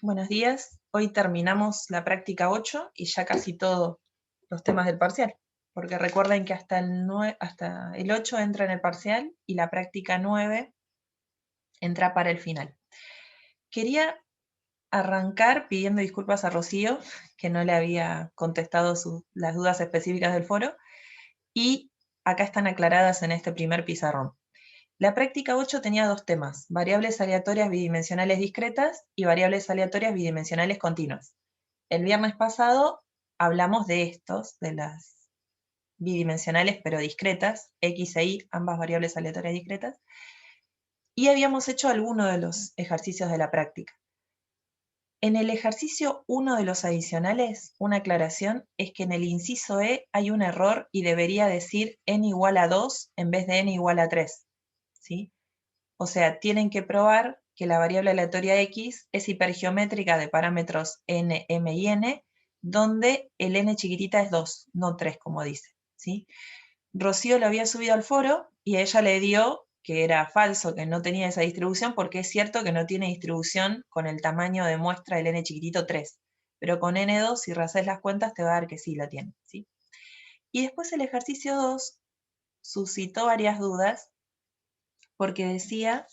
Buenos días. Hoy terminamos la práctica 8 y ya casi todos los temas del parcial, porque recuerden que hasta el 8 entra en el parcial y la práctica 9 entra para el final. Quería arrancar pidiendo disculpas a Rocío, que no le había contestado las dudas específicas del foro, y acá están aclaradas en este primer pizarrón. La práctica 8 tenía dos temas: variables aleatorias bidimensionales discretas y variables aleatorias bidimensionales continuas. El viernes pasado hablamos de estos, de las bidimensionales pero discretas, x e y, ambas variables aleatorias discretas, y habíamos hecho algunos de los ejercicios de la práctica. En el ejercicio 1 de los adicionales, una aclaración es que en el inciso E hay un error y debería decir n igual a 2 en vez de n igual a 3, ¿sí? O sea, tienen que probar que la variable aleatoria x es hipergeométrica de parámetros n, m y n, donde el n chiquitita es 2, no 3 como dice, ¿sí? Rocío lo había subido al foro y a ella le dio que era falso, que no tenía esa distribución, porque es cierto que no tiene distribución con el tamaño de muestra del n chiquitito 3, pero con n2, si haces las cuentas, te va a dar que sí la tiene, ¿sí? Y después el ejercicio 2 suscitó varias dudas, porque decía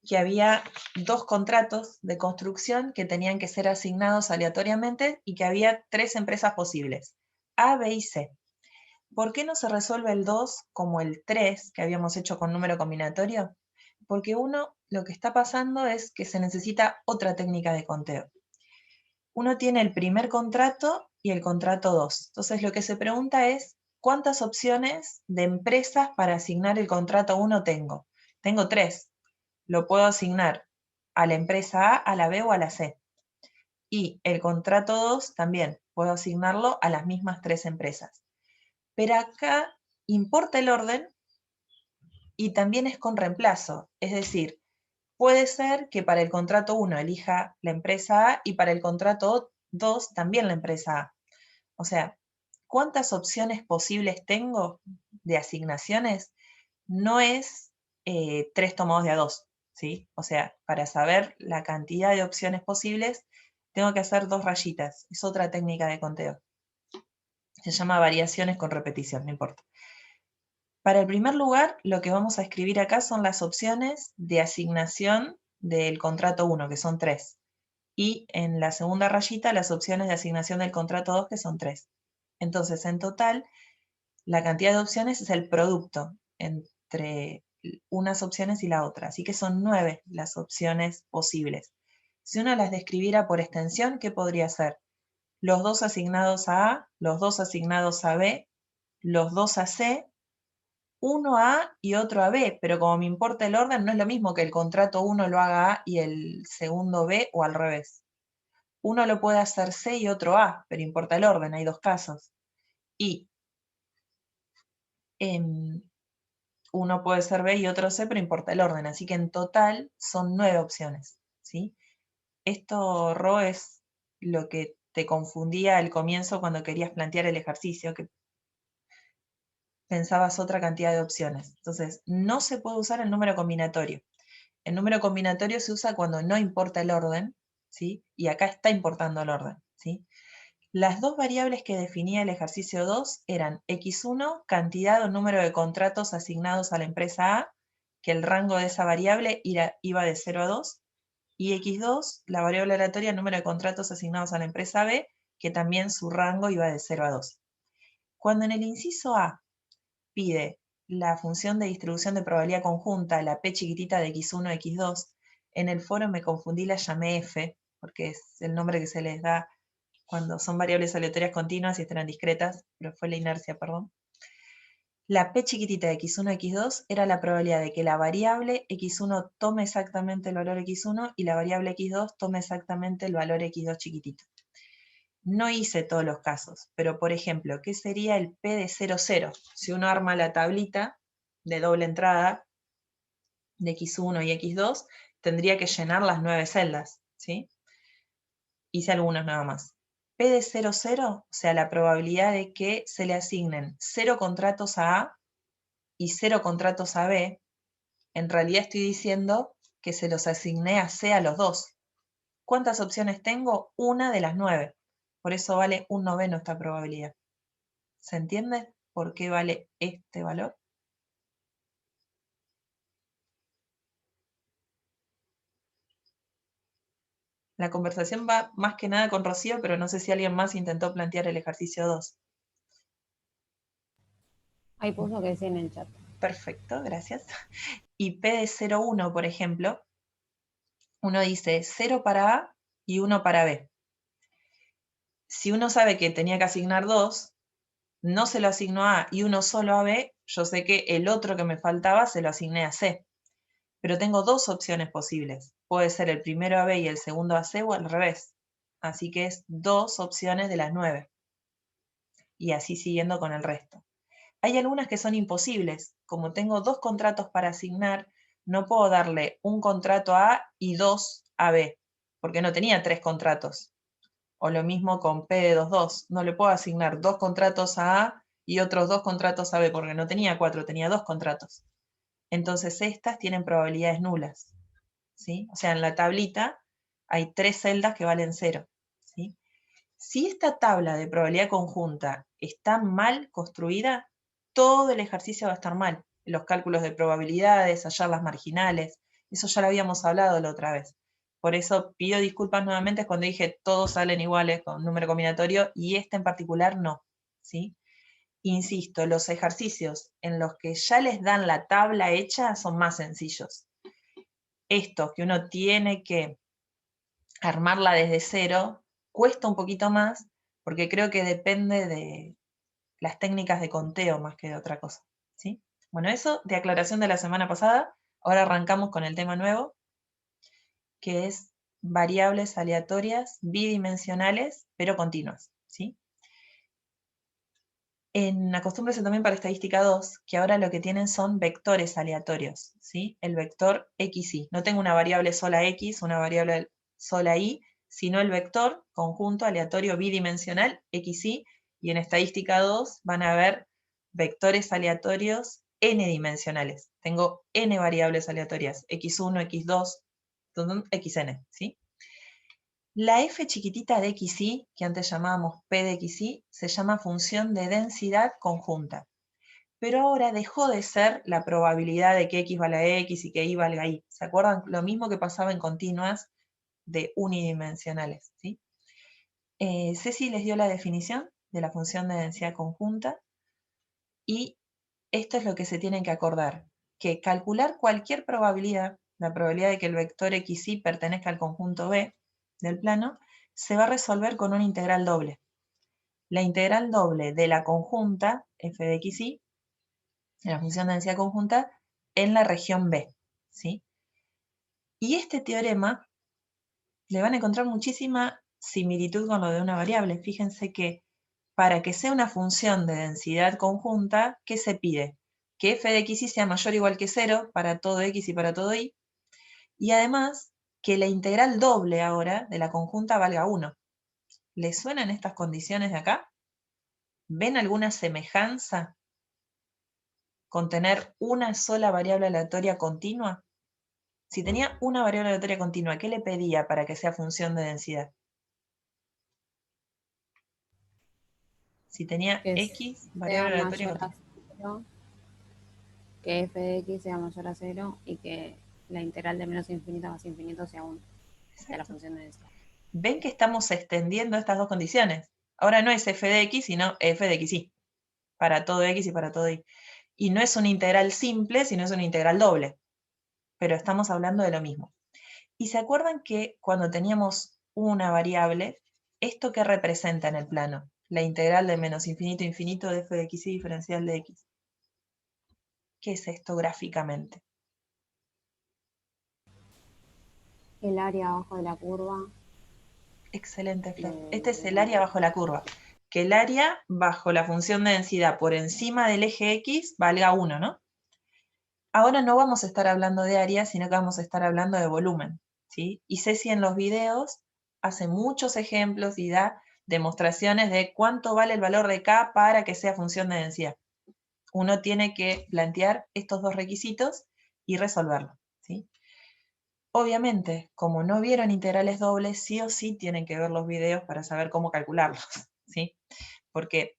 que había dos contratos de construcción que tenían que ser asignados aleatoriamente y que había tres empresas posibles, A, B y C. ¿Por qué no se resuelve el 2 como el 3 que habíamos hecho con número combinatorio? Porque lo que está pasando es que se necesita otra técnica de conteo. Uno tiene el primer contrato y el contrato 2. Entonces lo que se pregunta es, ¿cuántas opciones de empresas para asignar el contrato 1 tengo? Tengo 3. Lo puedo asignar a la empresa A, a la B o a la C. Y el contrato 2 también puedo asignarlo a las mismas tres empresas. Pero acá importa el orden y también es con reemplazo. Es decir, puede ser que para el contrato 1 elija la empresa A y para el contrato 2 también la empresa A. O sea, ¿cuántas opciones posibles tengo de asignaciones? No es 3 tomados de a 2, ¿sí? O sea, para saber la cantidad de opciones posibles, tengo que hacer dos rayitas. Es otra técnica de conteo. Se llama variaciones con repetición, no importa. Para el primer lugar, lo que vamos a escribir acá son las opciones de asignación del contrato 1, que son 3. Y en la segunda rayita, las opciones de asignación del contrato 2, que son 3. Entonces, en total, la cantidad de opciones es el producto entre unas opciones y la otra. Así que son 9 las opciones posibles. Si uno las describiera por extensión, ¿qué podría ser? Los dos asignados a, los dos asignados a B, los dos a C, uno a A y otro a B, pero como me importa el orden, no es lo mismo que el contrato 1 lo haga A y el segundo B o al revés. Uno lo puede hacer C y otro A, pero importa el orden, hay dos casos. Y uno puede ser B y otro C, pero importa el orden, así que en total son 9 opciones, ¿sí? Esto, Ro, es lo que te confundía al comienzo cuando querías plantear el ejercicio, que pensabas otra cantidad de opciones. Entonces, no se puede usar el número combinatorio. El número combinatorio se usa cuando no importa el orden, ¿sí? Y acá está importando el orden, ¿sí? Las dos variables que definía el ejercicio 2 eran x1, cantidad o número de contratos asignados a la empresa A, que el rango de esa variable iba de 0 a 2, y x2, la variable aleatoria, número de contratos asignados a la empresa B, que también su rango iba de 0 a 2. Cuando en el inciso A pide la función de distribución de probabilidad conjunta, la p chiquitita de x1, x2, en el foro me confundí, la llamé f, porque es el nombre que se les da cuando son variables aleatorias continuas y están discretas, pero fue la inercia, perdón. La p chiquitita de x1, x2 era la probabilidad de que la variable x1 tome exactamente el valor x1 y la variable x2 tome exactamente el valor x2 chiquitito. No hice todos los casos, pero por ejemplo, ¿qué sería el P de 0, 0? Si uno arma la tablita de doble entrada de X1 y X2, tendría que llenar las 9 celdas, ¿sí? Hice algunos nada más. P de 0, 0, o sea, la probabilidad de que se le asignen 0 contratos a A y 0 contratos a B, en realidad estoy diciendo que se los asigné a C a los dos. ¿Cuántas opciones tengo? Una de las 9. Por eso vale 1/9 esta probabilidad. ¿Se entiende por qué vale este valor? La conversación va más que nada con Rocío, pero no sé si alguien más intentó plantear el ejercicio 2. Ahí puso que sí en el chat. Perfecto, gracias. Y P de 0,1, por ejemplo, uno dice 0 para A y 1 para B. Si uno sabe que tenía que asignar 2, no se lo asigno a A y uno solo a B, yo sé que el otro que me faltaba se lo asigné a C. Pero tengo dos opciones posibles. Puede ser el primero a B y el segundo a C o al revés. Así que es 2 opciones de las 9. Y así siguiendo con el resto. Hay algunas que son imposibles. Como tengo 2 contratos para asignar, no puedo darle un contrato a A y 2 a B, porque no tenía 3 contratos. O lo mismo con P de 2,2. No le puedo asignar 2 contratos a A y otros 2 contratos a B, porque no tenía 4, tenía 2 contratos. Entonces estas tienen probabilidades nulas, ¿sí? O sea, en la tablita hay 3 celdas que valen 0, ¿sí? Si esta tabla de probabilidad conjunta está mal construida, todo el ejercicio va a estar mal. Los cálculos de probabilidades, hallar las marginales, eso ya lo habíamos hablado la otra vez. Por eso pido disculpas nuevamente cuando dije todos salen iguales con número combinatorio y este en particular no, ¿sí? Insisto, los ejercicios en los que ya les dan la tabla hecha son más sencillos. Estos que uno tiene que armarla desde cero, cuesta un poquito más, porque creo que depende de las técnicas de conteo más que de otra cosa, ¿sí? Bueno, eso de aclaración de la semana pasada. Ahora arrancamos con el tema nuevo, que es variables aleatorias bidimensionales, pero continuas, ¿sí? Acostúmbrese también para estadística 2, que ahora lo que tienen son vectores aleatorios, ¿sí? El vector xy. No tengo una variable sola x, una variable sola y, sino el vector conjunto aleatorio bidimensional xy, y en estadística 2 van a ver vectores aleatorios n dimensionales. Tengo n variables aleatorias, x1, x2, xn, ¿sí? La f chiquitita de xy, que antes llamábamos p de xy, se llama función de densidad conjunta. Pero ahora dejó de ser la probabilidad de que x valga x y que y valga y. ¿Se acuerdan? Lo mismo que pasaba en continuas de unidimensionales, ¿sí? Ceci les dio la definición de la función de densidad conjunta y esto es lo que se tienen que acordar, que calcular cualquier probabilidad, la probabilidad de que el vector xy pertenezca al conjunto B del plano, se va a resolver con una integral doble. La integral doble de la conjunta f de xy, de la función de densidad conjunta, en la región B, ¿sí? Y este teorema le van a encontrar muchísima similitud con lo de una variable. Fíjense que para que sea una función de densidad conjunta, ¿qué se pide? Que f de xy sea mayor o igual que 0 para todo x y para todo y, y además que la integral doble ahora de la conjunta valga 1. ¿Les suenan estas condiciones de acá? ¿Ven alguna semejanza con tener una sola variable aleatoria continua? Si tenía una variable aleatoria continua, ¿qué le pedía para que sea función de densidad? Si tenía Que x sea variable aleatoria mayor a continua. 0, que f de x sea mayor a 0 y que la integral de menos infinito más infinito sea 1 de la Exacto. función de densidad. ¿Ven que estamos extendiendo estas dos condiciones? Ahora no es f de x, sino f de xy, para todo x y para todo y. Y no es una integral simple, sino es una integral doble. Pero estamos hablando de lo mismo. ¿Y se acuerdan que cuando teníamos una variable, esto qué representa en el plano? La integral de menos infinito a infinito de f de xy diferencial de x. ¿Qué es esto gráficamente? El área abajo de la curva. Excelente, Flor. Este es el De... área bajo la curva. Que el área bajo la función de densidad por encima del eje x valga 1, ¿no? Ahora no vamos a estar hablando de área, sino que vamos a estar hablando de volumen, ¿sí? Y Ceci en los videos hace muchos ejemplos y da demostraciones de cuánto vale el valor de K para que sea función de densidad. Uno tiene que plantear estos dos requisitos y resolverlo, ¿sí? Obviamente, como no vieron integrales dobles, sí o sí tienen que ver los videos para saber cómo calcularlos, ¿sí? Porque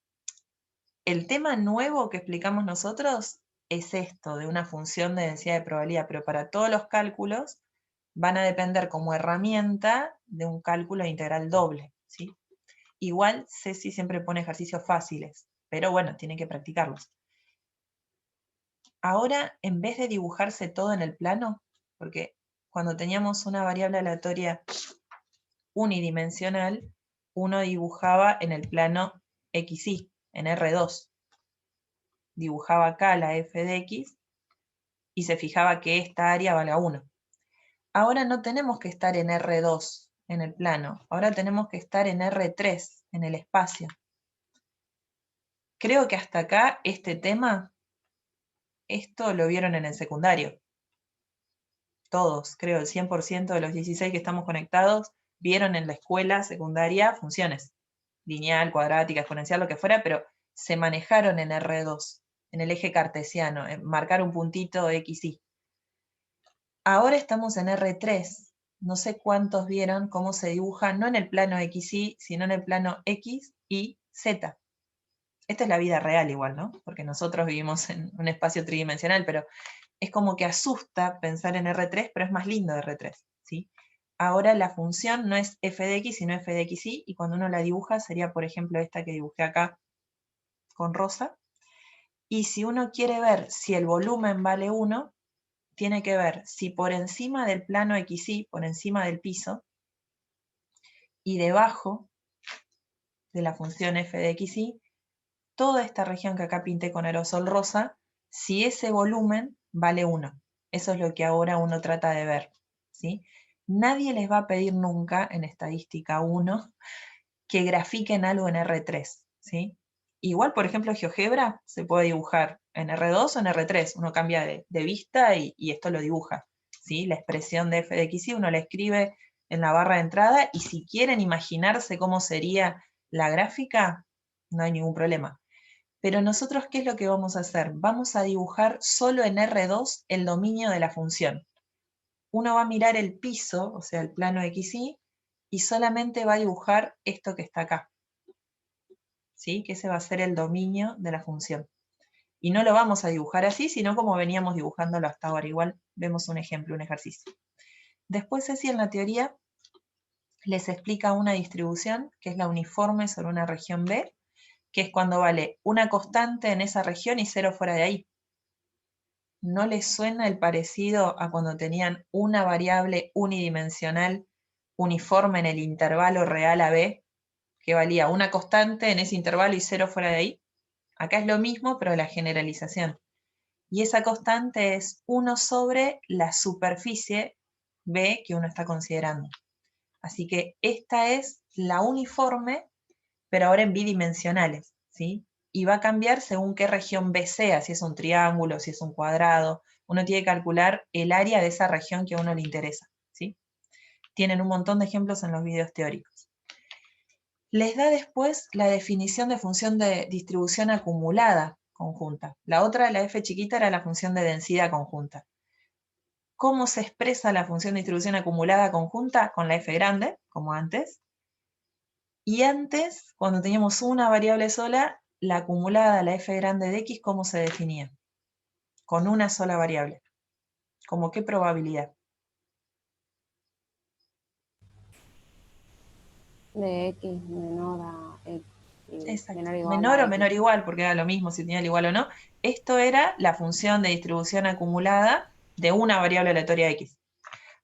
el tema nuevo que explicamos nosotros es esto, de una función de densidad de probabilidad, pero para todos los cálculos van a depender como herramienta de un cálculo de integral doble, ¿sí? Igual Ceci siempre pone ejercicios fáciles, pero bueno, tienen que practicarlos. Ahora, en vez de dibujarse todo en el plano, porque cuando teníamos una variable aleatoria unidimensional, uno dibujaba en el plano XY, en R2. Dibujaba acá la f de x y se fijaba que esta área valga 1. Ahora no tenemos que estar en R2, en el plano. Ahora tenemos que estar en R3, en el espacio. Creo que hasta acá este tema, esto lo vieron en el secundario. Todos, creo, el 100% de los 16 que estamos conectados, vieron en la escuela secundaria funciones. Lineal, cuadrática, exponencial, lo que fuera, pero se manejaron en R2, en el eje cartesiano, en marcar un puntito X, Y. Ahora estamos en R3. No sé cuántos vieron cómo se dibuja, no en el plano XY, sino en el plano X, Y, Z. Esta es la vida real igual, ¿no? Porque nosotros vivimos en un espacio tridimensional, pero es como que asusta pensar en R3, pero es más lindo R3, ¿sí? Ahora la función no es f de x, sino f de xy, y cuando uno la dibuja sería, por ejemplo, esta que dibujé acá con rosa. Y si uno quiere ver si el volumen vale 1, tiene que ver si por encima del plano XY, por encima del piso, y debajo de la función f de xy, toda esta región que acá pinté con aerosol rosa, si ese volumen vale 1. Eso es lo que ahora uno trata de ver, ¿sí? Nadie les va a pedir nunca en estadística 1 que grafiquen algo en R3, ¿sí? Igual, por ejemplo, GeoGebra se puede dibujar en R2 o en R3. Uno cambia de vista y esto lo dibuja, ¿sí? La expresión de f de xy uno la escribe en la barra de entrada y si quieren imaginarse cómo sería la gráfica, no hay ningún problema. Pero nosotros, ¿qué es lo que vamos a hacer? Vamos a dibujar solo en R2 el dominio de la función. Uno va a mirar el piso, o sea, el plano XY, y solamente va a dibujar esto que está acá. ¿Sí? Que ese va a ser el dominio de la función. Y no lo vamos a dibujar así, sino como veníamos dibujándolo hasta ahora. Igual vemos un ejemplo, un ejercicio. Después Ceci en la teoría les explica una distribución, que es la uniforme sobre una región B, que es cuando vale una constante en esa región y 0 fuera de ahí. ¿No les suena el parecido a cuando tenían una variable unidimensional uniforme en el intervalo real AB, que valía una constante en ese intervalo y 0 fuera de ahí? Acá es lo mismo, pero la generalización. Y esa constante es 1 sobre la superficie B que uno está considerando. Así que esta es la uniforme, pero ahora en bidimensionales, ¿sí? Y va a cambiar según qué región B sea, si es un triángulo, si es un cuadrado. Uno tiene que calcular el área de esa región que a uno le interesa, ¿sí? Tienen un montón de ejemplos en los videos teóricos. Les da después la definición de función de distribución acumulada conjunta. La otra, la f chiquita, era la función de densidad conjunta. ¿Cómo se expresa la función de distribución acumulada conjunta? Con la f grande, como antes. Y antes, cuando teníamos una variable sola, la acumulada, la f grande de x, ¿cómo se definía? Con una sola variable. ¿Cómo qué probabilidad? De x menor a x, Exacto. menor o igual Menor a o x. menor igual, porque era lo mismo si tenía el igual o no. Esto era la función de distribución acumulada de una variable aleatoria x.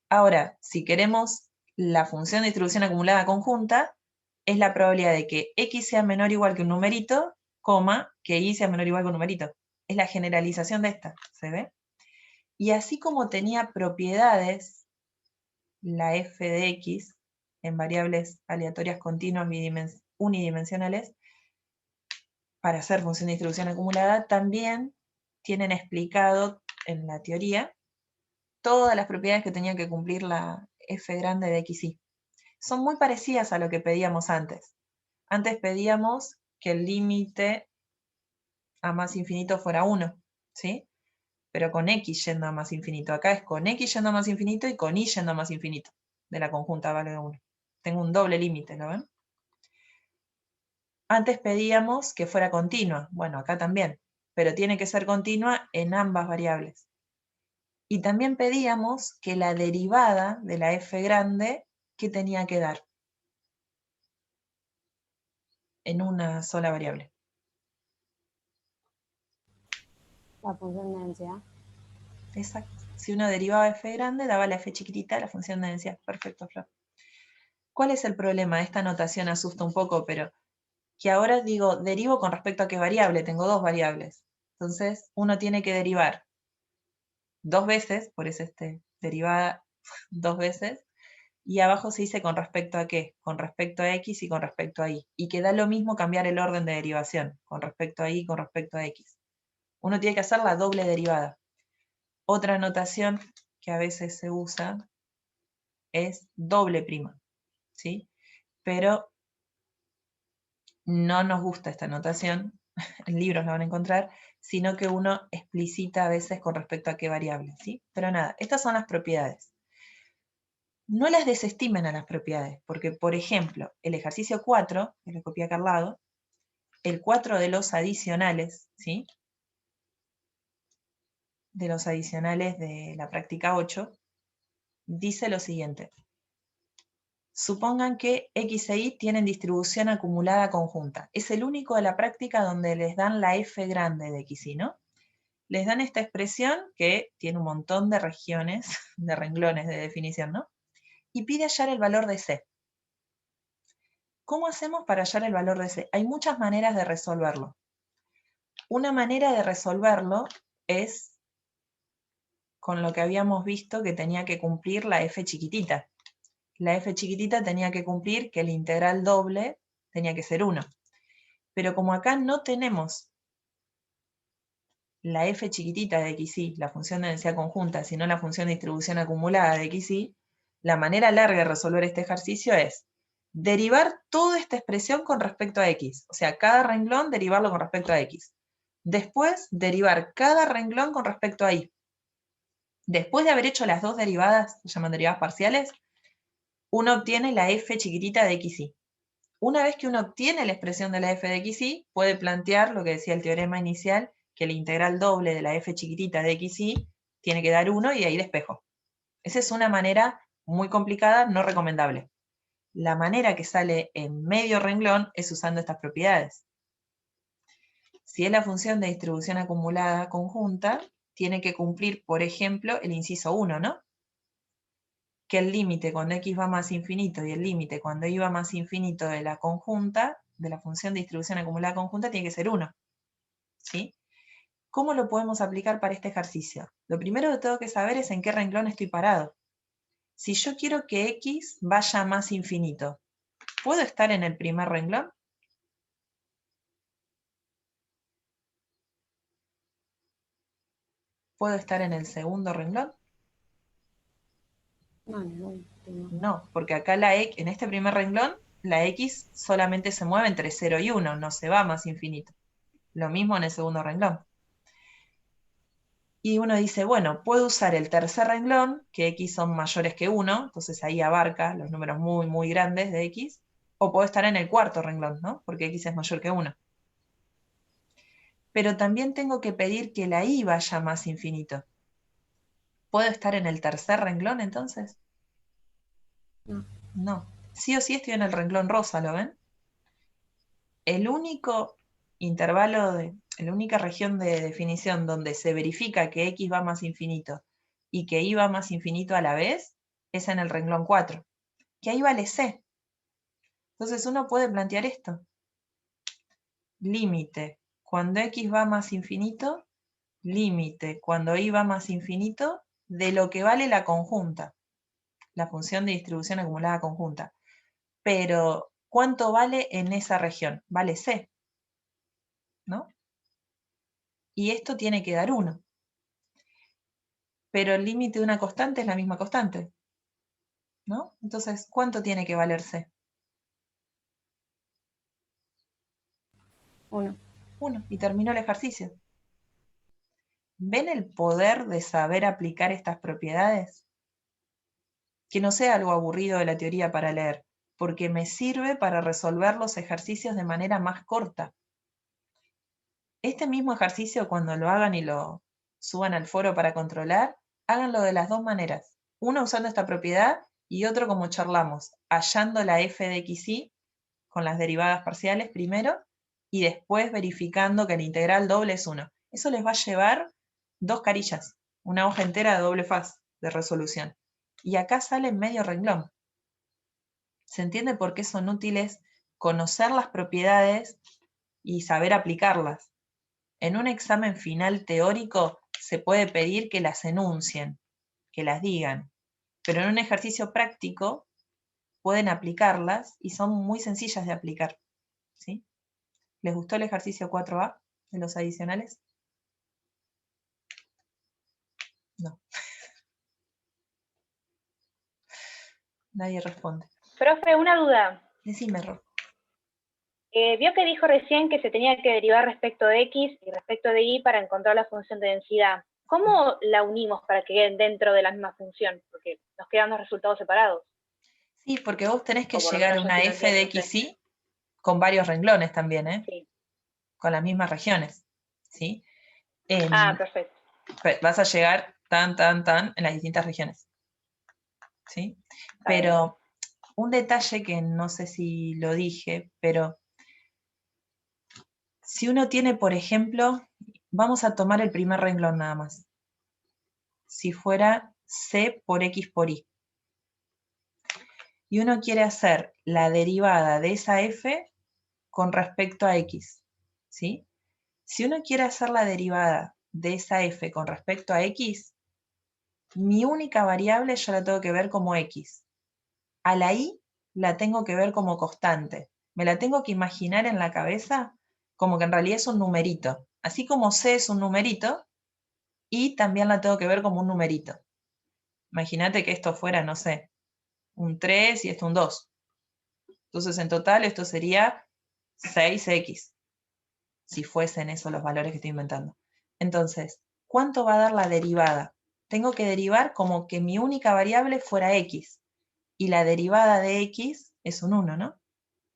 Ahora, si queremos la función de distribución acumulada conjunta, es la probabilidad de que x sea menor o igual que un numerito, coma, que y sea menor o igual que un numerito. Es la generalización de esta, ¿se ve? Y así como tenía propiedades, la f de x, en variables aleatorias continuas unidimensionales, para hacer función de distribución acumulada, también tienen explicado en la teoría todas las propiedades que tenía que cumplir la f grande de xy. Son muy parecidas a lo que pedíamos antes. Antes pedíamos que el límite a más infinito fuera 1, ¿sí? pero con x yendo a más infinito. Acá es con x yendo a más infinito y con y yendo a más infinito, de la conjunta vale de 1. Tengo un doble límite, ¿lo ven? Antes pedíamos que fuera continua, bueno, acá también, pero tiene que ser continua en ambas variables. Y también pedíamos que la derivada de la f grande, ¿qué tenía que dar? En una sola variable. La función de densidad. Exacto. Si uno derivaba f grande, daba la f chiquitita, la función de densidad. Perfecto, Flor. ¿Cuál es el problema? Esta notación asusta un poco, pero que ahora digo, derivo con respecto a qué variable, tengo dos variables. Entonces, uno tiene que derivar dos veces, por eso derivada dos veces, y abajo se dice con respecto a qué, con respecto a x y con respecto a y. Y que da lo mismo cambiar el orden de derivación, con respecto a y y con respecto a x. Uno tiene que hacer la doble derivada. Otra notación que a veces se usa es doble prima, ¿sí? Pero no nos gusta esta notación, en libros la van a encontrar, sino que uno explicita a veces con respecto a qué variable, ¿sí? Pero nada, estas son las propiedades. No las desestimen a las propiedades, porque por ejemplo, el ejercicio 4, que lo copié acá al lado, el 4 de los adicionales, ¿sí? De los adicionales de la práctica 8, dice lo siguiente. Supongan que X e Y tienen distribución acumulada conjunta. Es el único de la práctica donde les dan la f grande de X, y, ¿no? Les dan esta expresión que tiene un montón de regiones, de renglones de definición, ¿no? Y pide hallar el valor de C. ¿Cómo hacemos para hallar el valor de C? Hay muchas maneras de resolverlo. Una manera de resolverlo es con lo que habíamos visto que tenía que cumplir la f chiquitita. La f chiquitita tenía que cumplir que el integral doble tenía que ser 1. Pero como acá no tenemos la f chiquitita de xy, la función de densidad conjunta, sino la función de distribución acumulada de xy, la manera larga de resolver este ejercicio es derivar toda esta expresión con respecto a x. O sea, cada renglón derivarlo con respecto a x. Después, derivar cada renglón con respecto a y. Después de haber hecho las dos derivadas, se llaman derivadas parciales, uno obtiene la f chiquitita de xy. Una vez que uno obtiene la expresión de la f de xy, puede plantear lo que decía el teorema inicial, que el integral doble de la f chiquitita de xy tiene que dar 1 y ahí despejo. Esa es una manera muy complicada, no recomendable. La manera que sale en medio renglón es usando estas propiedades. Si es la función de distribución acumulada conjunta, tiene que cumplir, por ejemplo, el inciso 1, ¿no? Que el límite cuando x va más infinito y el límite cuando y va más infinito de la conjunta, de la función de distribución acumulada conjunta, tiene que ser 1. ¿Sí? ¿Cómo lo podemos aplicar para este ejercicio? Lo primero que tengo que saber es en qué renglón estoy parado. Si yo quiero que x vaya a más infinito, ¿puedo estar en el primer renglón? ¿Puedo estar en el segundo renglón? No, ningún. No, porque acá en este primer renglón, la x solamente se mueve entre 0 y 1, no se va a más infinito. Lo mismo en el segundo renglón. Y uno dice, bueno, puedo usar el tercer renglón, que x son mayores que 1, entonces ahí abarca los números muy, muy grandes de x, o puedo estar en el cuarto renglón, ¿no? Porque x es mayor que 1. Pero también tengo que pedir que la y vaya más infinito. ¿Puedo estar en el tercer renglón entonces? No. No. Sí o sí estoy en el renglón rosa, ¿lo ven? El único la única región de definición donde se verifica que x va más infinito y que y va más infinito a la vez es en el renglón 4, que ahí vale c. Entonces uno puede plantear esto. Límite cuando x va más infinito, límite cuando y va más infinito de lo que vale la conjunta, la función de distribución acumulada conjunta. Pero, ¿cuánto vale en esa región? Vale c, ¿no? Y esto tiene que dar 1. Pero el límite de una constante es la misma constante, ¿no? Entonces, ¿cuánto tiene que valer c? 1. 1. Y terminó el ejercicio. ¿Ven el poder de saber aplicar estas propiedades? Que no sea algo aburrido de la teoría para leer, porque me sirve para resolver los ejercicios de manera más corta. Este mismo ejercicio, cuando lo hagan y lo suban al foro para controlar, háganlo de las dos maneras. Uno usando esta propiedad y otro como charlamos, hallando la f de xy con las derivadas parciales primero y después verificando que el integral doble es 1. Eso les va a llevar 2 carillas, una hoja entera de doble faz de resolución. Y acá sale medio renglón. ¿Se entiende por qué son útiles conocer las propiedades y saber aplicarlas? En un examen final teórico se puede pedir que las enuncien, que las digan, pero en un ejercicio práctico pueden aplicarlas y son muy sencillas de aplicar. ¿Sí? ¿Les gustó el ejercicio 4A de los adicionales? No. Nadie responde. Profe, una duda. Decime, Ro. Vio que dijo recién que se tenía que derivar respecto de X y respecto de Y para encontrar la función de densidad. ¿Cómo la unimos para que queden dentro de la misma función? Porque nos quedan dos resultados separados. Sí, porque vos tenés que O por lo llegar a menos yo una así lo f de entiendo, no sé. xy con varios renglones también, ¿eh? Sí. Con las mismas regiones. ¿Sí? Perfecto. Vas a llegar tan en las distintas regiones. ¿Sí? Pero un detalle que no sé si lo dije, pero si uno tiene, por ejemplo, vamos a tomar el primer renglón nada más. Si fuera c por x por y. Y uno quiere hacer la derivada de esa f con respecto a x. ¿Sí? Si uno quiere hacer la derivada de esa f con respecto a x, mi única variable yo la tengo que ver como x. A la y la tengo que ver como constante. Me la tengo que imaginar en la cabeza como que en realidad es un numerito. Así como c es un numerito, y también la tengo que ver como un numerito. Imagínate que esto fuera, no sé, un 3 y esto un 2. Entonces en total esto sería 6x, si fuesen esos los valores que estoy inventando. Entonces, ¿cuánto va a dar la derivada? Tengo que derivar como que mi única variable fuera x, y la derivada de x es un 1, ¿no?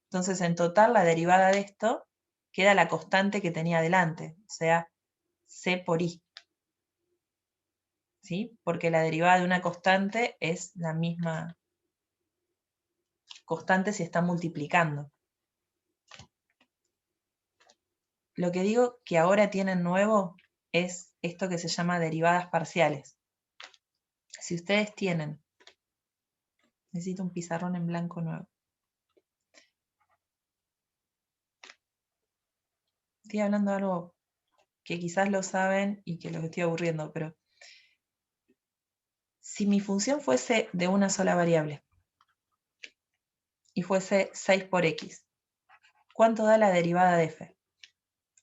Entonces, en total, la derivada de esto queda la constante que tenía delante, o sea, c por i. ¿Sí? Porque la derivada de una constante es la misma constante si está multiplicando. Lo que digo que ahora tienen nuevo es esto que se llama derivadas parciales. Si ustedes tienen, necesito un pizarrón en blanco nuevo. Estoy hablando de algo que quizás lo saben y que los estoy aburriendo, pero si mi función fuese de una sola variable y fuese 6 por x, ¿cuánto da la derivada de f?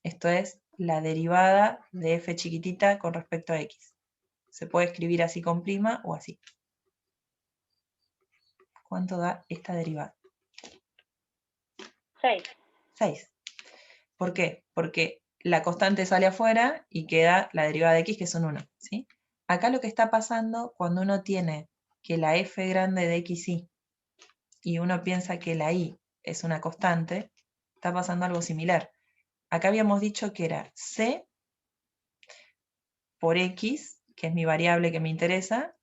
Esto es la derivada de f chiquitita con respecto a x. Se puede escribir así con prima o así. ¿Cuánto da esta derivada? 6. 6. ¿Por qué? Porque la constante sale afuera y queda la derivada de x, que son 1. ¿Sí? Acá lo que está pasando cuando uno tiene que la f grande de xy y uno piensa que la y es una constante, está pasando algo similar. Acá habíamos dicho que era c por x, que es mi variable que me interesa,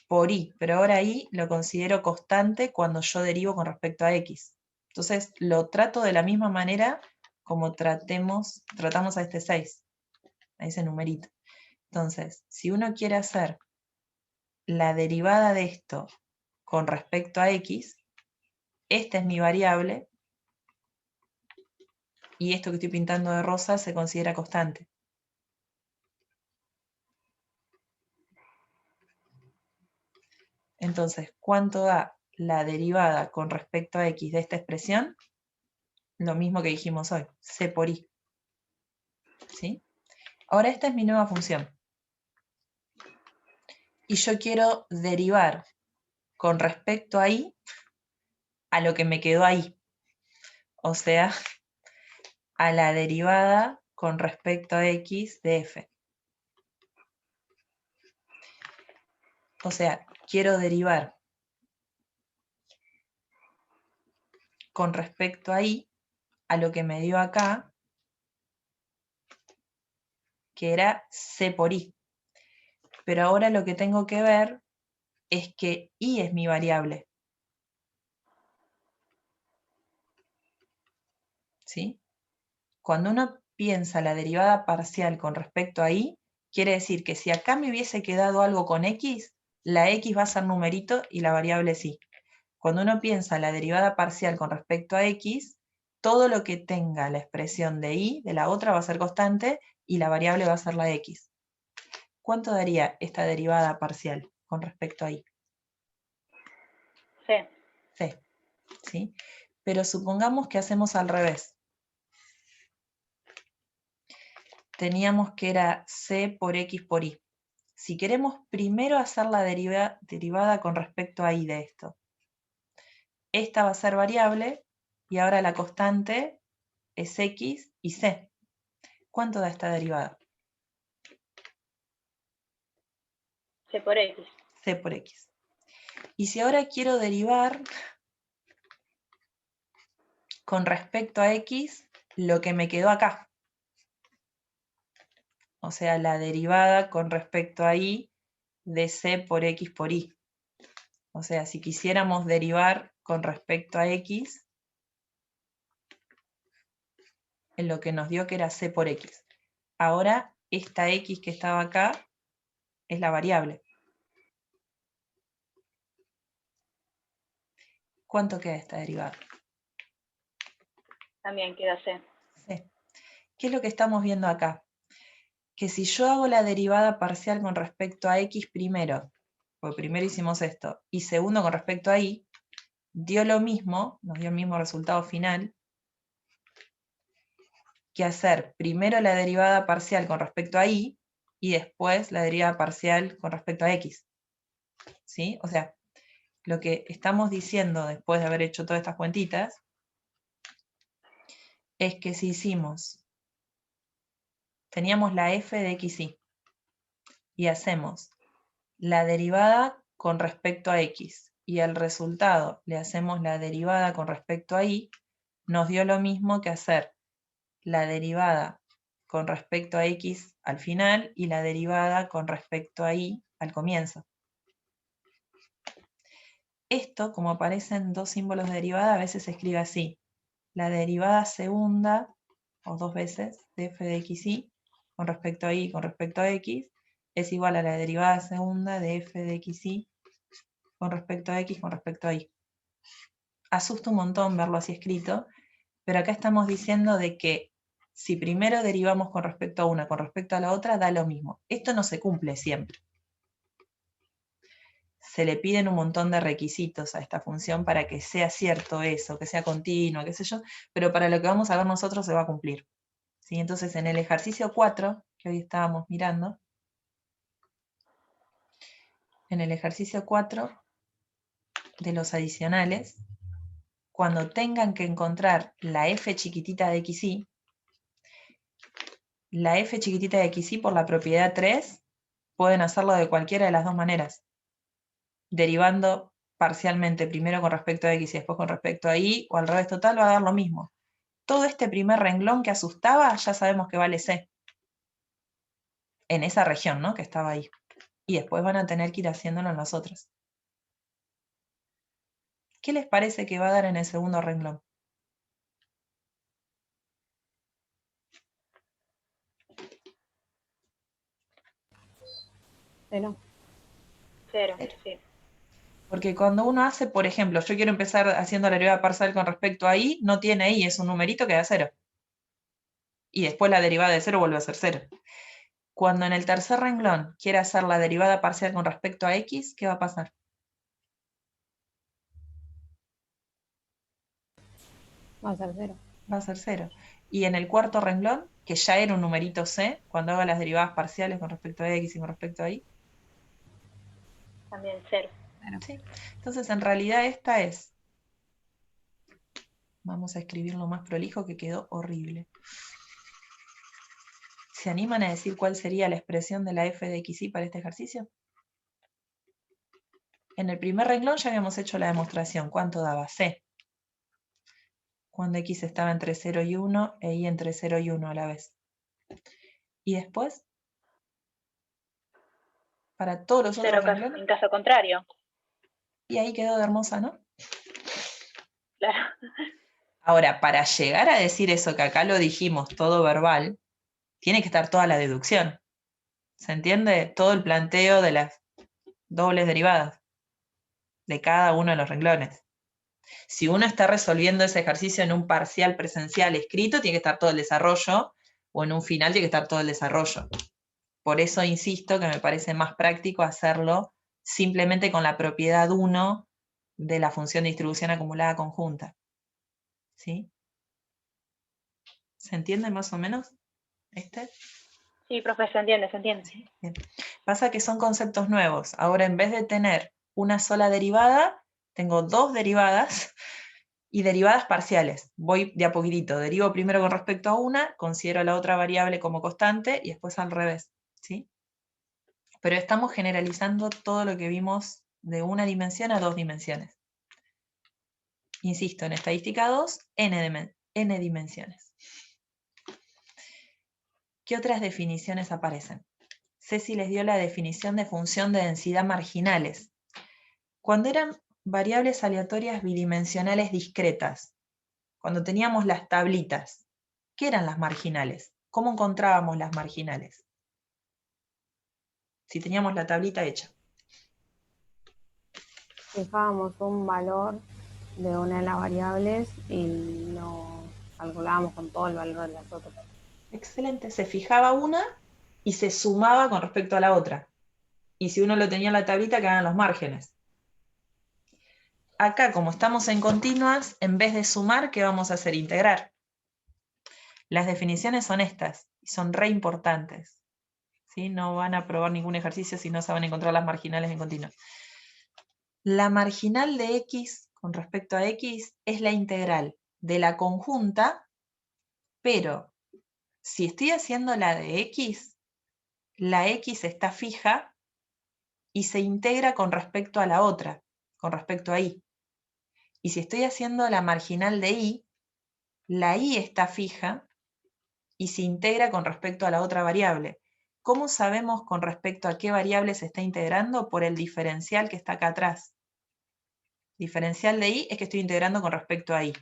por y, pero ahora y lo considero constante cuando yo derivo con respecto a x. Entonces lo trato de la misma manera como tratamos a este 6, a ese numerito. Entonces, si uno quiere hacer la derivada de esto con respecto a x, esta es mi variable, y esto que estoy pintando de rosa se considera constante. Entonces, ¿cuánto da la derivada con respecto a x de esta expresión? Lo mismo que dijimos hoy, c por i. ¿Sí? Ahora esta es mi nueva función. Y yo quiero derivar con respecto a y a lo que me quedó ahí. O sea, a la derivada con respecto a x de f. O sea, quiero derivar con respecto a y, a lo que me dio acá, que era c por i. Pero ahora lo que tengo que ver es que y es mi variable. ¿Sí? Cuando uno piensa la derivada parcial con respecto a y, quiere decir que si acá me hubiese quedado algo con x, la x va a ser numerito y la variable es y. Cuando uno piensa la derivada parcial con respecto a x, todo lo que tenga la expresión de y, de la otra, va a ser constante y la variable va a ser la x. ¿Cuánto daría esta derivada parcial con respecto a y? C. C. ¿Sí? Pero supongamos que hacemos al revés. Teníamos que era c por x por y. Si queremos primero hacer la derivada con respecto a y de esto, esta va a ser variable y ahora la constante es x y c. ¿Cuánto da esta derivada? C por X. C por x. Y si ahora quiero derivar con respecto a x lo que me quedó acá, o sea, la derivada con respecto a y de c por x por y. O sea, si quisiéramos derivar con respecto a x, en lo que nos dio que era c por x. Ahora, esta x que estaba acá es la variable. ¿Cuánto queda esta derivada? También queda C. C. ¿Qué es lo que estamos viendo acá? Que si yo hago la derivada parcial con respecto a x primero, porque primero hicimos esto, y segundo con respecto a y, dio lo mismo, nos dio el mismo resultado final, que hacer primero la derivada parcial con respecto a y, y después la derivada parcial con respecto a x. ¿Sí? O sea, lo que estamos diciendo después de haber hecho todas estas cuentitas, es que si teníamos la f de xy, y hacemos la derivada con respecto a x, y al resultado le hacemos la derivada con respecto a y, nos dio lo mismo que hacer la derivada con respecto a x al final y la derivada con respecto a y al comienzo. Esto, como aparecen dos símbolos de derivada, a veces se escribe así. La derivada segunda, o dos veces, de f de xy con respecto a y con respecto a x, es igual a la derivada segunda de f de xy con respecto a x con respecto a y. Asusta un montón verlo así escrito, pero acá estamos diciendo de que si primero derivamos con respecto a una con respecto a la otra, da lo mismo. Esto no se cumple siempre. Se le piden un montón de requisitos a esta función para que sea cierto eso, que sea continua, qué sé yo, pero para lo que vamos a ver nosotros se va a cumplir. ¿Sí? Entonces en el ejercicio 4, que hoy estábamos mirando, en el ejercicio 4 de los adicionales, cuando tengan que encontrar la f chiquitita de xy, la f chiquitita de xy por la propiedad 3, pueden hacerlo de cualquiera de las dos maneras, derivando parcialmente primero con respecto a x y después con respecto a y, o al revés total, va a dar lo mismo. Todo este primer renglón que asustaba, ya sabemos que vale c, en esa región, ¿no?, que estaba ahí. Y después van a tener que ir haciéndolo en las otras. ¿Qué les parece que va a dar en el segundo renglón? Cero. Cero, Cero. sí. Porque cuando uno hace, por ejemplo, yo quiero empezar haciendo la derivada parcial con respecto a y, no tiene y, es un numerito que da 0. Y después la derivada de 0 vuelve a ser 0. Cuando en el tercer renglón quiera hacer la derivada parcial con respecto a x, ¿qué va a pasar? Va a ser 0. Va a ser 0. Y en el cuarto renglón, que ya era un numerito c, cuando haga las derivadas parciales con respecto a x y con respecto a y. También 0. ¿Sí? Entonces, en realidad esta es... Vamos a escribirlo más prolijo que quedó horrible. ¿Se animan a decir cuál sería la expresión de la f de xy para este ejercicio? En el primer renglón ya habíamos hecho la demostración. ¿Cuánto daba? C. Cuando X estaba entre 0 y 1 e Y entre 0 y 1 a la vez. Y después, para todos los otros renglones. En caso contrario. Y ahí quedó de hermosa, ¿no? Claro. Ahora, para llegar a decir eso que acá lo dijimos, todo verbal, tiene que estar toda la deducción. ¿Se entiende? Todo el planteo de las dobles derivadas de cada uno de los renglones. Si uno está resolviendo ese ejercicio en un parcial presencial escrito, tiene que estar todo el desarrollo, o en un final tiene que estar todo el desarrollo. Por eso insisto que me parece más práctico hacerlo simplemente con la propiedad 1 de la función de distribución acumulada conjunta. ¿Sí? ¿Se entiende más o menos? Sí, profe, se entiende, se entiende. ¿Sí? Bien. Pasa que son conceptos nuevos. Ahora, en vez de tener una sola derivada, tengo dos derivadas y derivadas parciales. Voy de a poquitito. Derivo primero con respecto a una, considero la otra variable como constante y después al revés. ¿Sí? Pero estamos generalizando todo lo que vimos de una dimensión a dos dimensiones. Insisto, en estadística 2, n dimensiones. ¿Qué otras definiciones aparecen? Ceci les dio la definición de función de densidad marginales. Cuando eran variables aleatorias bidimensionales discretas, cuando teníamos las tablitas, ¿qué eran las marginales? ¿Cómo encontrábamos las marginales? Si teníamos la tablita hecha. Fijábamos un valor de una de las variables y lo calculábamos con todo el valor de las otras. Excelente, se fijaba una y se sumaba con respecto a la otra. Y si uno lo tenía en la tablita, quedaban los márgenes. Acá, como estamos en continuas, en vez de sumar, ¿qué vamos a hacer? Integrar. Las definiciones son estas, y son re importantes. ¿Sí? No van a probar ningún ejercicio si no saben encontrar las marginales en continuo. La marginal de X con respecto a X es la integral de la conjunta, pero si estoy haciendo la de X, la X está fija y se integra con respecto a la otra, con respecto a Y. Y si estoy haciendo la marginal de Y, la Y está fija y se integra con respecto a la otra variable. ¿Cómo sabemos con respecto a qué variable se está integrando? Por el diferencial que está acá atrás. Diferencial de Y es que estoy integrando con respecto a Y.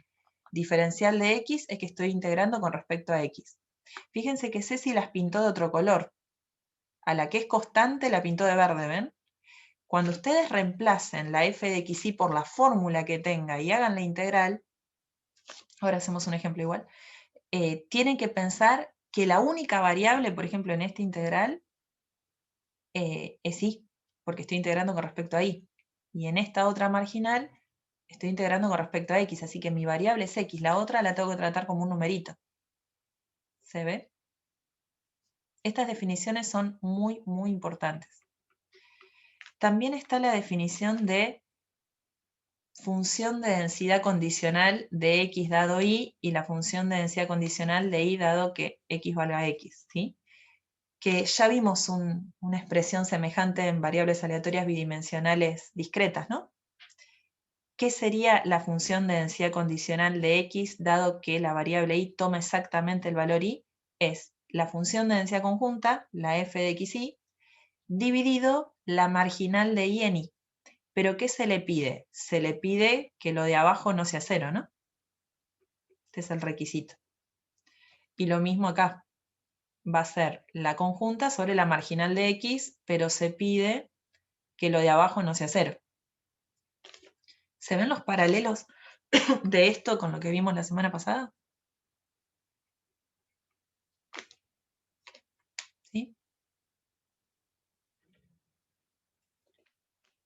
Diferencial de X es que estoy integrando con respecto a X. Fíjense que Ceci las pintó de otro color. A la que es constante la pintó de verde, ¿ven? Cuando ustedes reemplacen la f de xy por la fórmula que tenga y hagan la integral, ahora hacemos un ejemplo igual, tienen que pensar que la única variable, por ejemplo, en esta integral, es y, porque estoy integrando con respecto a y. Y en esta otra marginal, estoy integrando con respecto a x, así que mi variable es x, la otra la tengo que tratar como un numerito. ¿Se ve? Estas definiciones son muy, muy importantes. También está la definición de función de densidad condicional de x dado y la función de densidad condicional de y dado que x valga x, ¿sí? Que ya vimos una expresión semejante en variables aleatorias bidimensionales discretas, ¿no? ¿Qué sería la función de densidad condicional de x dado que la variable y toma exactamente el valor y? Es la función de densidad conjunta, la f de xy, dividido la marginal de y en y. ¿Pero qué se le pide? Se le pide que lo de abajo no sea cero, ¿no? Este es el requisito. Y lo mismo acá. Va a ser la conjunta sobre la marginal de x, pero se pide que lo de abajo no sea cero. ¿Se ven los paralelos de esto con lo que vimos la semana pasada? ¿Sí?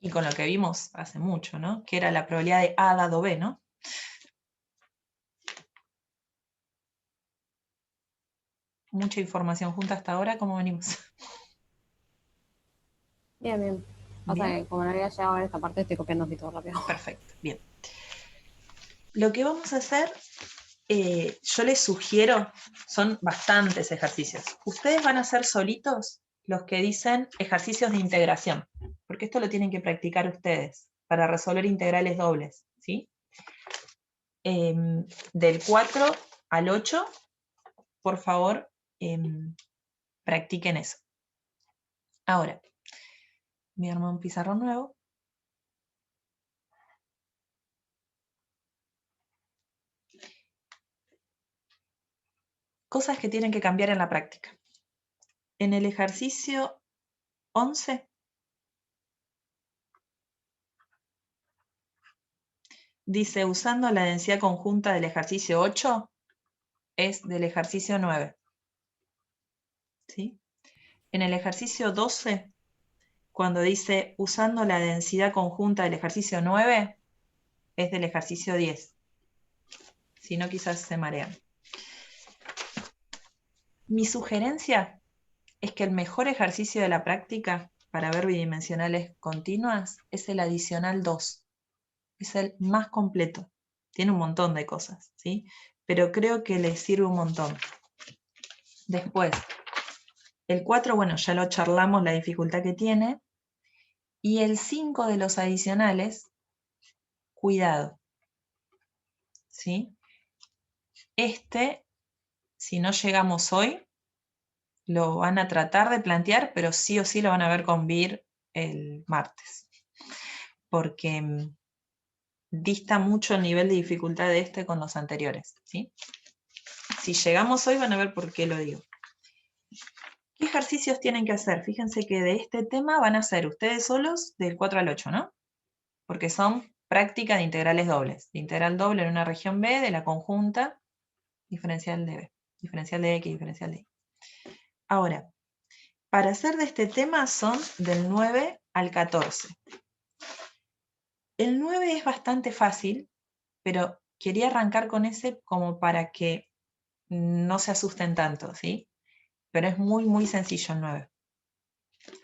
Y con lo que vimos hace mucho, ¿no? Que era la probabilidad de A dado B, ¿no? Mucha información junta hasta ahora, ¿cómo venimos? Bien, bien. O sea que como no había llegado a ver esta parte, estoy copiando así todo rápido. Perfecto, bien. Lo que vamos a hacer, yo les sugiero, son bastantes ejercicios. Ustedes van a hacer solitos los que dicen ejercicios de integración. porque esto lo tienen que practicar ustedes para resolver integrales dobles, ¿sí? Del 4 al 8, por favor, practiquen eso. Ahora, voy a armar un pizarrón nuevo. Cosas que tienen que cambiar en la práctica. En el ejercicio 11, dice, usando la densidad conjunta del ejercicio 8, es del ejercicio 9. ¿Sí? En el ejercicio 12, cuando dice, usando la densidad conjunta del ejercicio 9, es del ejercicio 10. Si no, quizás se marean. Mi sugerencia es que el mejor ejercicio de la práctica para ver bidimensionales continuas es el adicional 2. Es el más completo. Tiene un montón de cosas, ¿sí? Pero creo que le sirve un montón. Después, el 4, bueno, ya lo charlamos, la dificultad que tiene. Y el 5 de los adicionales, cuidado, ¿sí? Si no llegamos hoy, lo van a tratar de plantear, pero sí o sí lo van a ver con Vir el martes. Porque dista mucho el nivel de dificultad de con los anteriores, ¿sí? Si llegamos hoy van a ver por qué lo digo. ¿Qué ejercicios tienen que hacer? Fíjense que de este tema van a ser ustedes solos del 4 al 8, ¿no? Porque son práctica de integrales dobles. De integral doble en una región B, de la conjunta, diferencial de B, diferencial de X, diferencial de Y. Ahora, para hacer de este tema son del 9 al 14. El 9 es bastante fácil, pero quería arrancar con ese como para que no se asusten tanto, ¿sí? Pero es muy, muy sencillo el 9.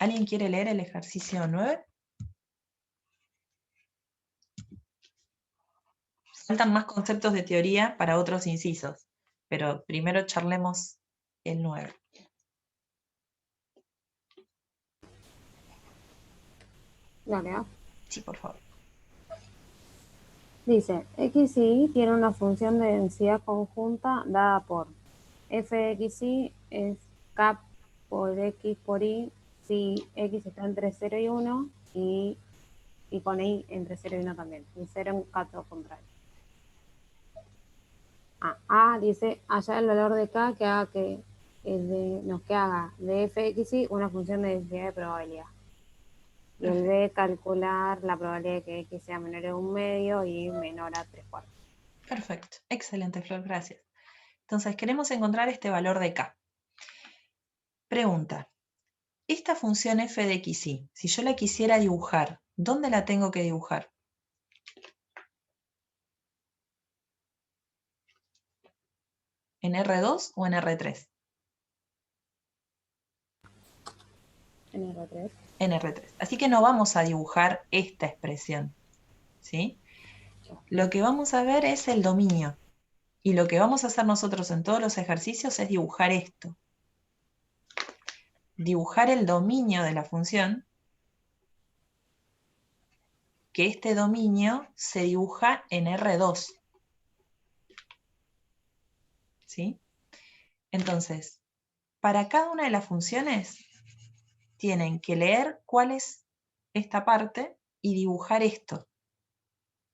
¿Alguien quiere leer el ejercicio 9? Faltan más conceptos de teoría para otros incisos, pero primero charlemos el 9. Dale, ¿ah? Sí, por favor. Dice, x y y tiene una función de densidad conjunta dada por f de x y es k por x por y si x está entre 0 y 1 y con y entre 0 y 1 también, y 0 en caso contrario. A dice, hallar el valor de k que haga que haga de f de x y una función de densidad de probabilidad. Y el B, calcular la probabilidad de que X sea menor a 1/2 y menor a 3/4. Perfecto. Excelente, Flor. Gracias. Entonces, queremos encontrar este valor de K. Pregunta. Esta función f de x y, si yo la quisiera dibujar, ¿dónde la tengo que dibujar? ¿En R2 o en R3? En R3. En R3. Así que no vamos a dibujar esta expresión, ¿sí? Lo que vamos a ver es el dominio. Y lo que vamos a hacer nosotros en todos los ejercicios es dibujar esto. Dibujar el dominio de la función, que este dominio se dibuja en R2. ¿Sí? Entonces, para cada una de las funciones, tienen que leer cuál es esta parte y dibujar esto.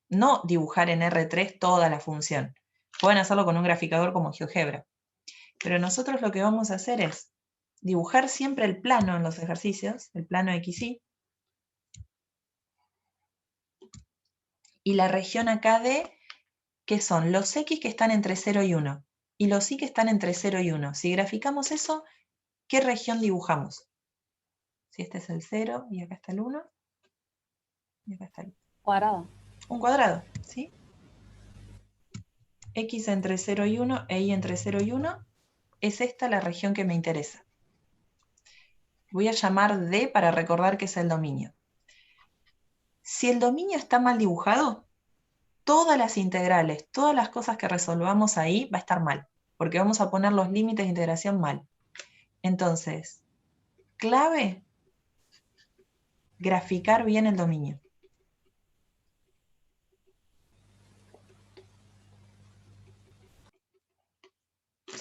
No dibujar en R3 toda la función. Pueden hacerlo con un graficador como GeoGebra. Pero nosotros lo que vamos a hacer es dibujar siempre el plano en los ejercicios, el plano XY, y la región acá de, que son los X que están entre 0 y 1, y los Y que están entre 0 y 1. Si graficamos eso, ¿qué región dibujamos? Si este es el 0, y acá está el 1, y acá está el 1. Cuadrado. Un cuadrado, ¿sí? X entre 0 y 1 e Y entre 0 y 1, es esta la región que me interesa. Voy a llamar D para recordar que es el dominio. Si el dominio está mal dibujado, todas las integrales, todas las cosas que resolvamos ahí va a estar mal, porque vamos a poner los límites de integración mal. Entonces, clave, graficar bien el dominio.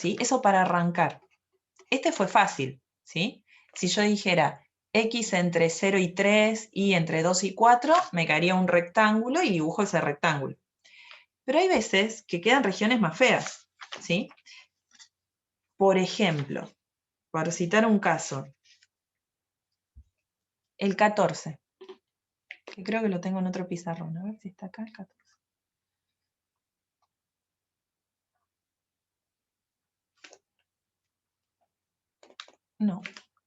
¿Sí? Eso para arrancar. Este fue fácil, ¿sí? Si yo dijera x entre 0 y 3, y entre 2 y 4, me caería un rectángulo y dibujo ese rectángulo. Pero hay veces que quedan regiones más feas, ¿sí? Por ejemplo, para citar un caso, el 14, que creo que lo tengo en otro pizarrón, a ver si está acá el 14. No,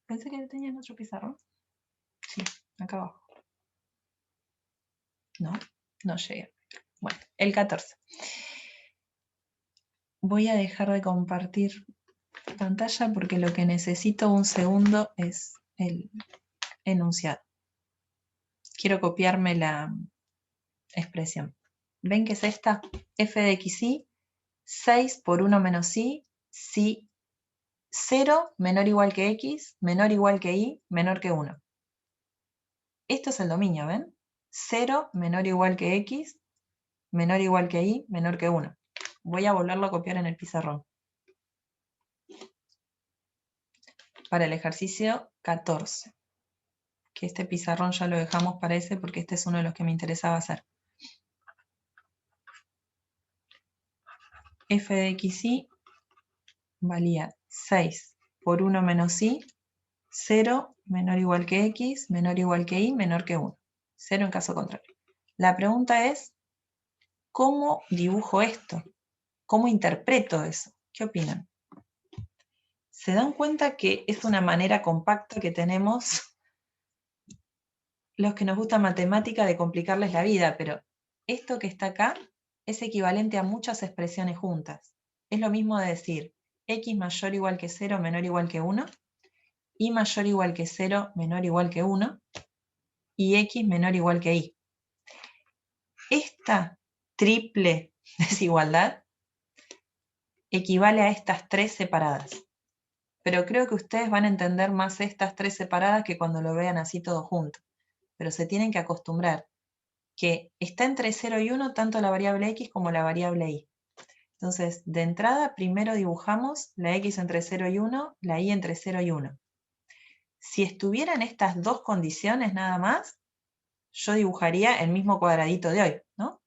pensé que lo tenía en otro pizarrón. Sí, acá abajo. No, no llega. Bueno, el 14. Voy a dejar de compartir pantalla porque lo que necesito un segundo es el enunciado. Quiero copiarme la expresión. ¿Ven que es esta? F de xy, 6 por 1 menos y, si 0 menor o igual que x, menor o igual que y, menor que 1. Esto es el dominio, ¿ven? 0 menor o igual que x, menor o igual que y, menor que 1. Voy a volverlo a copiar en el pizarrón. Para el ejercicio 14. Que este pizarrón ya lo dejamos para ese porque este es uno de los que me interesaba hacer. F de xy valía 6 por 1 menos y, 0 menor o igual que x, menor o igual que y, menor que 1. 0 en caso contrario. La pregunta es, ¿cómo dibujo esto? ¿Cómo interpreto eso? ¿Qué opinan? ¿Se dan cuenta que es una manera compacta que tenemos los que nos gusta matemática de complicarles la vida? Pero esto que está acá es equivalente a muchas expresiones juntas. Es lo mismo de decir x mayor o igual que 0, menor o igual que 1, y mayor o igual que 0, menor o igual que 1, y x menor o igual que y. Esta triple desigualdad equivale a estas tres separadas. Pero creo que ustedes van a entender más estas tres separadas que cuando lo vean así todo junto. Pero se tienen que acostumbrar que está entre 0 y 1 tanto la variable x como la variable y. Entonces, de entrada, primero dibujamos la x entre 0 y 1, la y entre 0 y 1. Si estuvieran estas dos condiciones nada más, yo dibujaría el mismo cuadradito de hoy, ¿no?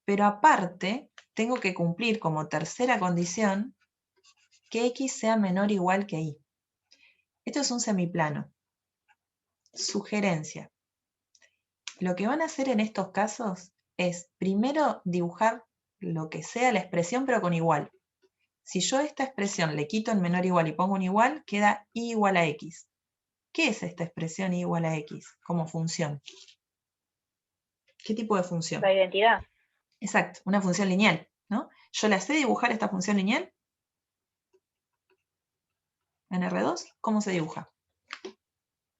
Pero aparte, tengo que cumplir como tercera condición que x sea menor o igual que y. Esto es un semiplano. Sugerencia. Lo que van a hacer en estos casos es primero dibujar lo que sea la expresión, pero con igual. Si yo a esta expresión le quito el menor igual y pongo un igual, queda y igual a x. ¿Qué es esta expresión y igual a x como función? ¿Qué tipo de función? La identidad. Exacto, una función lineal, ¿no? ¿Yo la sé dibujar esta función lineal? En R2, ¿cómo se dibuja?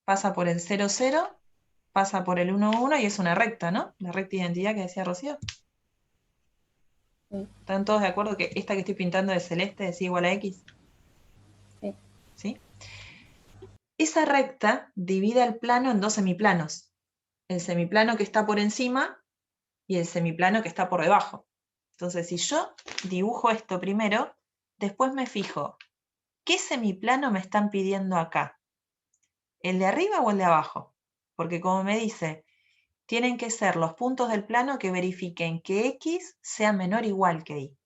Pasa por el 0, 0, pasa por el 1, 1 y es una recta, ¿no? La recta identidad que decía Rocío. Sí. ¿Están todos de acuerdo que esta que estoy pintando de celeste es igual a x? Sí. ¿Sí? Esa recta divide el plano en dos semiplanos. El semiplano que está por encima y el semiplano que está por debajo. Entonces, si yo dibujo esto primero, después me fijo, ¿qué semiplano me están pidiendo acá? ¿El de arriba o el de abajo? Porque como me dice, tienen que ser los puntos del plano que verifiquen que x sea menor o igual que y.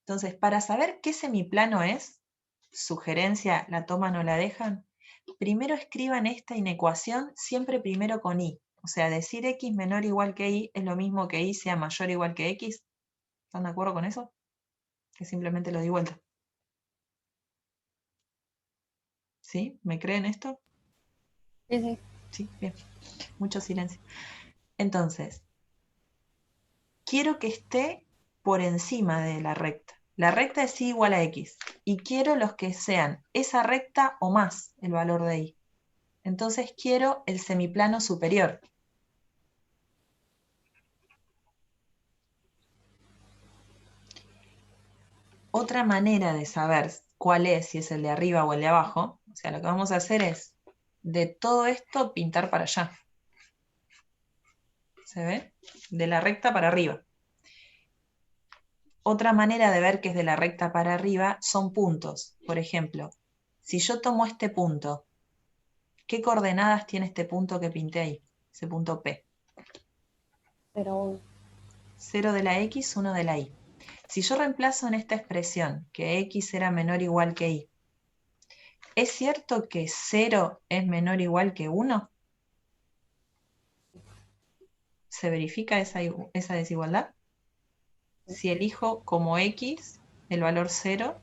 Entonces, para saber qué semiplano es, sugerencia, la toman o la dejan, primero escriban esta inecuación siempre primero con y. O sea, decir x menor o igual que y es lo mismo que y sea mayor o igual que x. ¿Están de acuerdo con eso? Que simplemente lo di vuelta. ¿Sí? ¿Me creen esto? Sí, sí. Sí, bien. Mucho silencio. Entonces, quiero que esté por encima de la recta. La recta es y igual a x. Y quiero los que sean esa recta o más el valor de y. Entonces quiero el semiplano superior. Otra manera de saber cuál es, si es el de arriba o el de abajo, o sea, lo que vamos a hacer es de todo esto pintar para allá. ¿Se ve? De la recta para arriba. Otra manera de ver que es de la recta para arriba son puntos. Por ejemplo, si yo tomo este punto, ¿qué coordenadas tiene este punto que pinté ahí? Ese punto P. 0, 1. 0 de la X, 1 de la Y. Si yo reemplazo en esta expresión que X era menor o igual que Y, ¿es cierto que 0 es menor o igual que 1? ¿Se verifica esa desigualdad? Si elijo como X el valor 0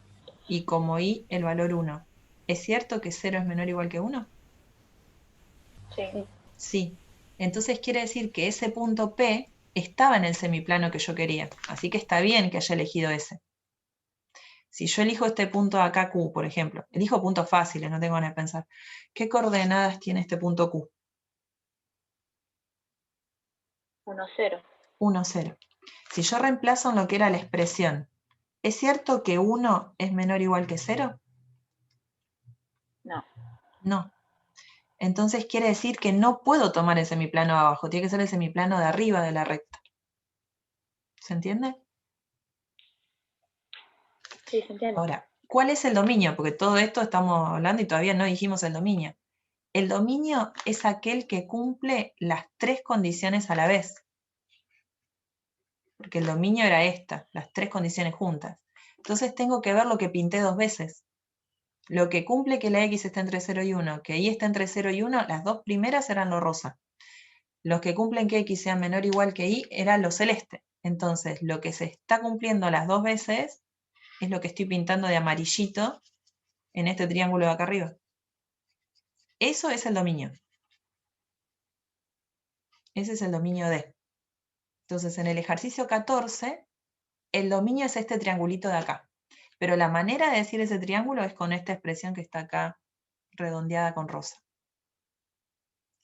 y como Y el valor 1, ¿es cierto que 0 es menor o igual que 1? Sí. Sí. Entonces quiere decir que ese punto P estaba en el semiplano que yo quería. Así que está bien que haya elegido ese. Si yo elijo este punto acá, Q, por ejemplo, elijo puntos fáciles, no tengo ganas de pensar. ¿Qué coordenadas tiene este punto Q? 1, 0. 1, 0. Si yo reemplazo en lo que era la expresión, ¿es cierto que 1 es menor o igual que 0? No. No. Entonces quiere decir que no puedo tomar el semiplano de abajo, tiene que ser el semiplano de arriba de la recta. ¿Se entiende? Sí, se entiende. Ahora, ¿cuál es el dominio? Porque todo esto estamos hablando y todavía no dijimos el dominio. El dominio es aquel que cumple las tres condiciones a la vez. Porque el dominio era esta, las tres condiciones juntas. Entonces tengo que ver lo que pinté dos veces. Lo que cumple que la X está entre 0 y 1, que Y está entre 0 y 1, las dos primeras eran lo rosa. Los que cumplen que X sea menor o igual que Y eran lo celeste. Entonces, lo que se está cumpliendo las dos veces es lo que estoy pintando de amarillito en este triángulo de acá arriba. Eso es el dominio. Ese es el dominio D. Entonces, en el ejercicio 14, el dominio es este triangulito de acá. Pero la manera de decir ese triángulo es con esta expresión que está acá redondeada con rosa.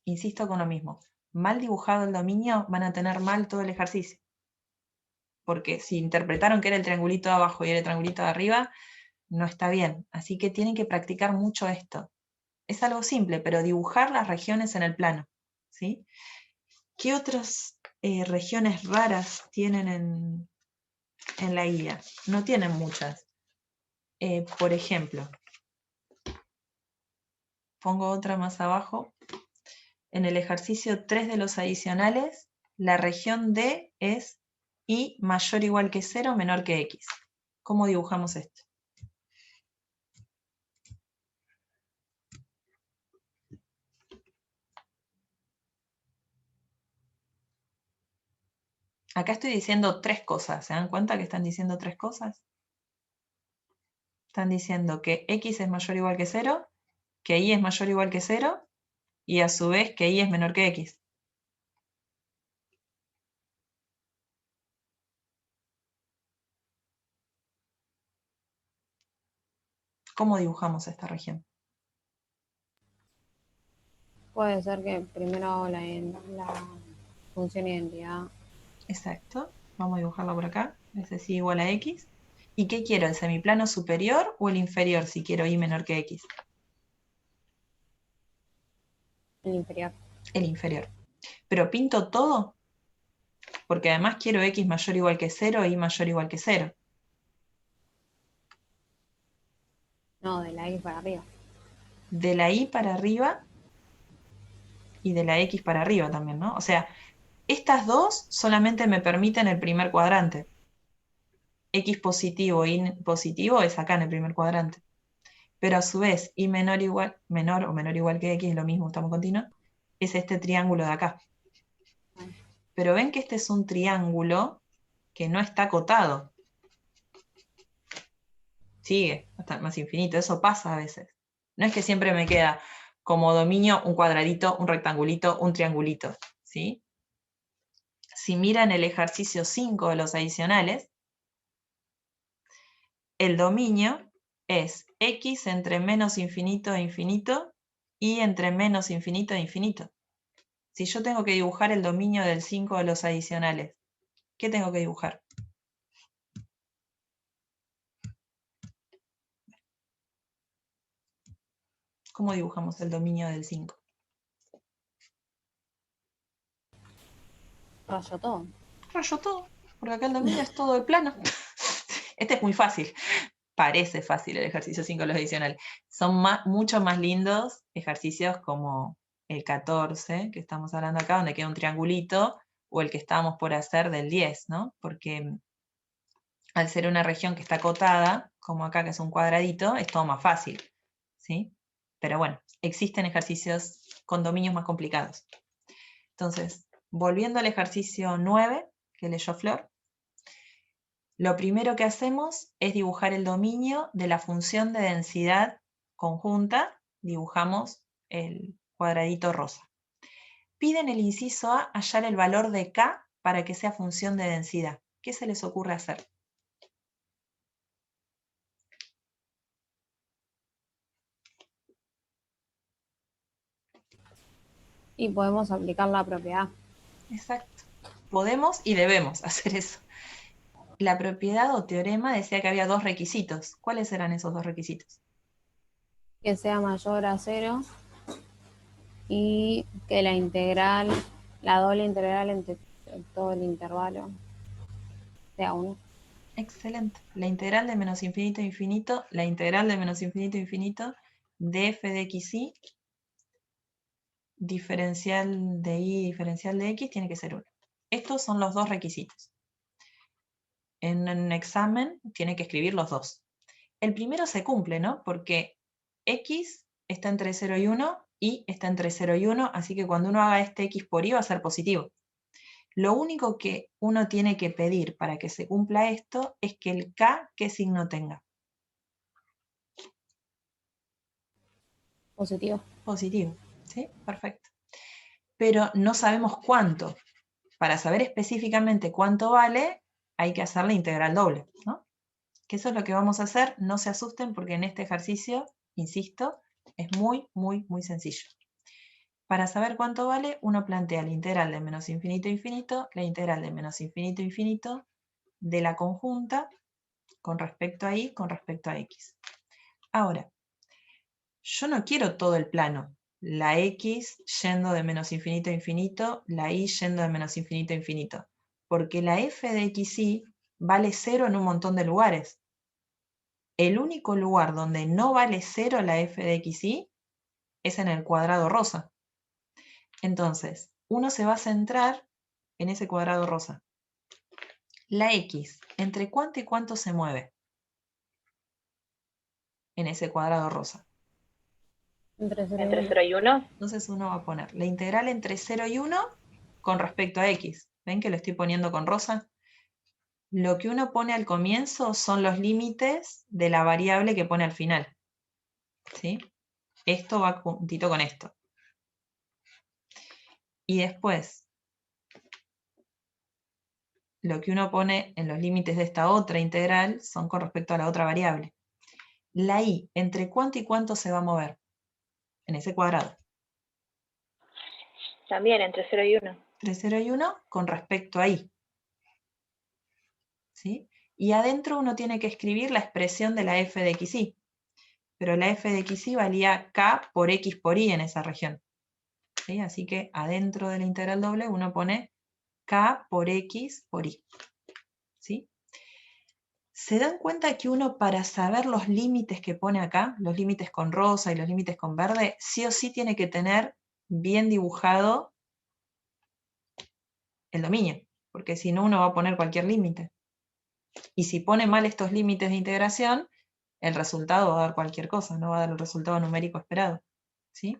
Insisto con lo mismo. Mal dibujado el dominio, van a tener mal todo el ejercicio. Porque si interpretaron que era el triangulito de abajo y era el triangulito de arriba, no está bien. Así que tienen que practicar mucho esto. Es algo simple, pero dibujar las regiones en el plano. ¿Sí? ¿Qué otras regiones raras tienen en la guía? No tienen muchas. Por ejemplo, pongo otra más abajo. En el ejercicio 3 de los adicionales, la región D es Y mayor o igual que 0, menor que X. ¿Cómo dibujamos esto? Acá estoy diciendo tres cosas. ¿Se dan cuenta que están diciendo tres cosas? Están diciendo que X es mayor o igual que 0, que Y es mayor o igual que 0, y a su vez que Y es menor que X. ¿Cómo dibujamos esta región? Puede ser que primero la función identidad. Exacto. Vamos a dibujarla por acá. Ese sí igual a X. ¿Y qué quiero? ¿El semiplano superior o el inferior si quiero Y menor que X? El inferior. El inferior. ¿Pero pinto todo? Porque además quiero X mayor o igual que 0 e Y mayor o igual que 0. No, de la X para arriba. De la Y para arriba y de la X para arriba también, ¿no? O sea, estas dos solamente me permiten el primer cuadrante. X positivo, Y positivo es acá en el primer cuadrante. Pero a su vez, Y menor o menor o igual que X, es lo mismo, estamos continuos, es este triángulo de acá. Pero ven que este es un triángulo que no está acotado. Sigue hasta el más infinito, eso pasa a veces. No es que siempre me queda como dominio un cuadradito, un rectangulito, un triangulito, ¿sí? Si miran el ejercicio 5 de los adicionales, el dominio es X entre menos infinito e infinito y entre menos infinito e infinito. Si yo tengo que dibujar el dominio del 5 de los adicionales, ¿qué tengo que dibujar? ¿Cómo dibujamos el dominio del 5? Rayo todo. Rayo todo, porque acá el dominio es todo el plano. Este es muy fácil. Parece fácil el ejercicio 5 los adicionales. Son mucho más lindos ejercicios como el 14, que estamos hablando acá, donde queda un triangulito, o el que estábamos por hacer del 10, ¿no? Porque al ser una región que está acotada, como acá que es un cuadradito, es todo más fácil, ¿sí? Pero bueno, existen ejercicios con dominios más complicados. Entonces, volviendo al ejercicio 9, que leyó Flor, lo primero que hacemos es dibujar el dominio de la función de densidad conjunta, dibujamos el cuadradito rosa. Piden el inciso A hallar el valor de K para que sea función de densidad. ¿Qué se les ocurre hacer? Y podemos aplicar la propiedad. Exacto. Podemos y debemos hacer eso. La propiedad o teorema decía que había dos requisitos. ¿Cuáles eran esos dos requisitos? Que sea mayor a 0 y que la integral, la doble integral entre todo el intervalo sea 1. Excelente. La integral de menos infinito a infinito, la integral de menos infinito a infinito de f de xy, diferencial de y, diferencial de x, tiene que ser 1. Estos son los dos requisitos. En un examen tiene que escribir los dos. El primero se cumple, ¿no? Porque x está entre 0 y 1, y está entre 0 y 1, así que cuando uno haga este x por y va a ser positivo. Lo único que uno tiene que pedir para que se cumpla esto es que el k, ¿qué signo tenga? Positivo. Positivo, ¿sí? Perfecto. Pero no sabemos cuánto. Para saber específicamente cuánto vale, hay que hacer la integral doble, ¿no? Que eso es lo que vamos a hacer. No se asusten porque en este ejercicio, insisto, es muy, muy, muy sencillo. Para saber cuánto vale, uno plantea la integral de menos infinito a infinito, la integral de menos infinito a infinito de la conjunta con respecto a y, con respecto a x. Ahora, yo no quiero todo el plano. La x yendo de menos infinito a infinito, la y yendo de menos infinito a infinito. Porque la f de xy vale 0 en un montón de lugares. El único lugar donde no vale 0 la f de xy es en el cuadrado rosa. Entonces, uno se va a centrar en ese cuadrado rosa. La x, ¿entre cuánto y cuánto se mueve en ese cuadrado rosa? Entre 0 Entre 0 y 1. Entonces uno va a poner la integral entre 0 y 1 con respecto a x. ¿Ven que lo estoy poniendo con rosa? Lo que uno pone al comienzo son los límites de la variable que pone al final. ¿Sí? Esto va juntito con esto. Y después, lo que uno pone en los límites de esta otra integral son con respecto a la otra variable. La y, ¿entre cuánto y cuánto se va a mover? En ese cuadrado. También entre 0 y 1. Entre 0 y 1 con respecto a y. ¿Sí? Y adentro uno tiene que escribir la expresión de la f de xy. Pero la f de xy valía k por x por y en esa región. ¿Sí? Así que adentro de la integral doble uno pone k por x por y. ¿Sí? ¿Se dan cuenta que uno, para saber los límites que pone acá, los límites con rosa y los límites con verde, sí o sí tiene que tener bien dibujado el dominio? Porque si no, uno va a poner cualquier límite. Y si pone mal estos límites de integración, el resultado va a dar cualquier cosa, no va a dar el resultado numérico esperado. ¿Sí?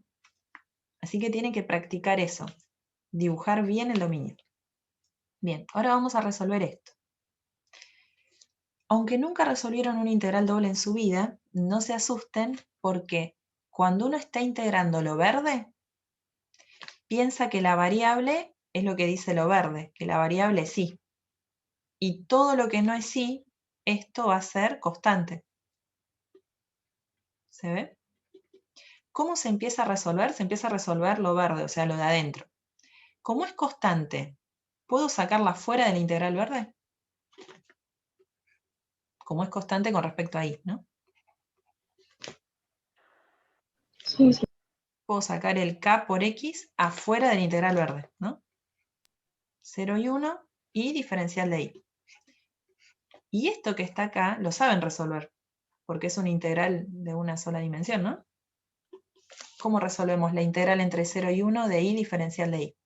Así que tienen que practicar eso, dibujar bien el dominio. Bien, ahora vamos a resolver esto. Aunque nunca resolvieron una integral doble en su vida, no se asusten porque cuando uno está integrando lo verde, piensa que la variable es lo que dice lo verde, que la variable es y. Y todo lo que no es y, esto va a ser constante. ¿Se ve? ¿Cómo se empieza a resolver? Se empieza a resolver lo verde, o sea, lo de adentro. Como es constante, ¿puedo sacarla fuera de la integral verde? Como es constante con respecto a y, ¿no? Sí, sí. Puedo sacar el k por x afuera del integral verde, ¿no? 0 y 1 y diferencial de y. Y esto que está acá lo saben resolver, porque es un integral de una sola dimensión, ¿no? ¿Cómo resolvemos la integral entre 0 y 1 de y diferencial de y?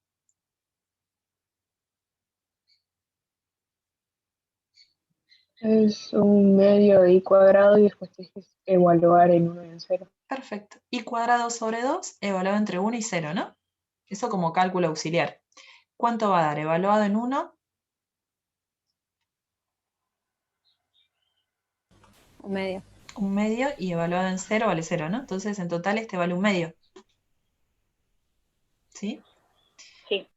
Es un medio de i cuadrado y después tienes que evaluar en 1 y en 0. Perfecto. Y cuadrado sobre 2 evaluado entre 1 y 0, ¿no? Eso como cálculo auxiliar. ¿Cuánto va a dar? Evaluado en 1, Un medio. 1 medio, y evaluado en 0 vale 0, ¿no? Entonces en total este vale 1 medio. ¿Sí? Sí.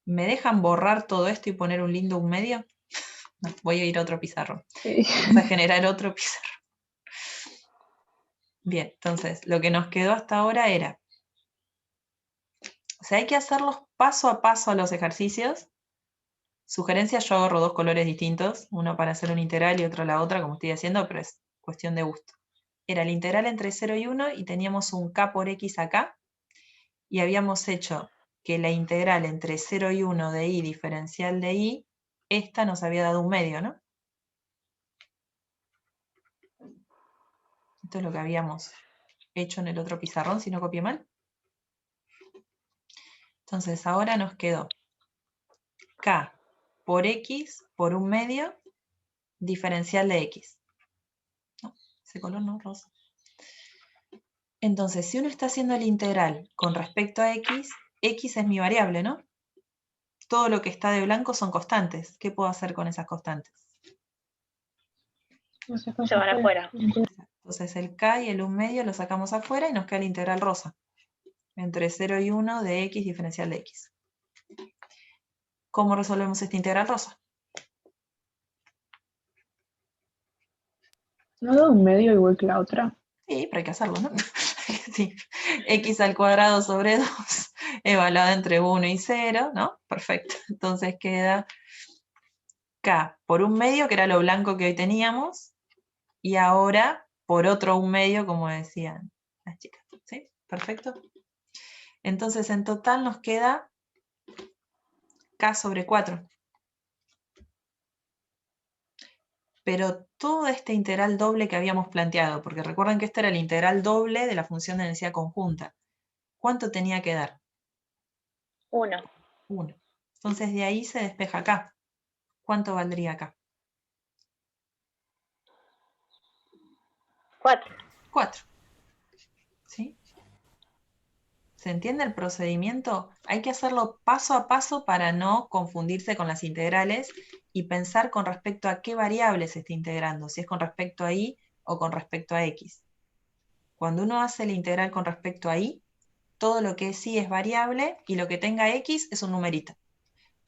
¿Me dejan borrar todo esto y poner un lindo 1 medio? No, voy a ir a otro pizarrón. Sí. Vamos a generar otro pizarrón. Bien, entonces lo que nos quedó hasta ahora era, o sea, hay que hacerlos paso a paso a los ejercicios. Sugerencia, yo agarro 2 colores distintos, uno para hacer una integral y otro la otra, como estoy haciendo, pero es cuestión de gusto. Era la integral entre 0 y 1 y teníamos un k por x acá, y habíamos hecho que la integral entre 0 y 1 de y diferencial de y, esta nos había dado 1 medio, ¿no? Esto es lo que habíamos hecho en el otro pizarrón, si no copié mal. Entonces ahora nos quedó k por x por 1 medio diferencial de x. No, ese color no, rosa. Entonces, si uno está haciendo el integral con respecto a x, x es mi variable, ¿no? Todo lo que está de blanco son constantes. ¿Qué puedo hacer con esas constantes? Se van afuera. Entonces el k y el 1 medio lo sacamos afuera y nos queda la integral rosa. Entre 0 y 1 de x diferencial de x. ¿Cómo resolvemos esta integral rosa? ¿No da un medio igual que la otra? Sí, pero hay que hacerlo, ¿no? Sí. X al cuadrado sobre 2, evaluado entre 1 y 0, ¿no? Perfecto. Entonces queda k por 1 medio, que era lo blanco que hoy teníamos, y ahora por otro 1 medio, como decían las chicas. ¿Sí? Perfecto. Entonces en total nos queda k sobre 4. Pero todo este integral doble que habíamos planteado, porque recuerden que este era el integral doble de la función de densidad conjunta, ¿cuánto tenía que dar? 1. 1. Entonces de ahí se despeja acá. ¿Cuánto valdría acá? 4. 4. ¿Sí? ¿Se entiende el procedimiento? Hay que hacerlo paso a paso para no confundirse con las integrales y pensar con respecto a qué variable se está integrando, si es con respecto a y o con respecto a x. Cuando uno hace la integral con respecto a y, todo lo que es y es variable y lo que tenga x es un numerito.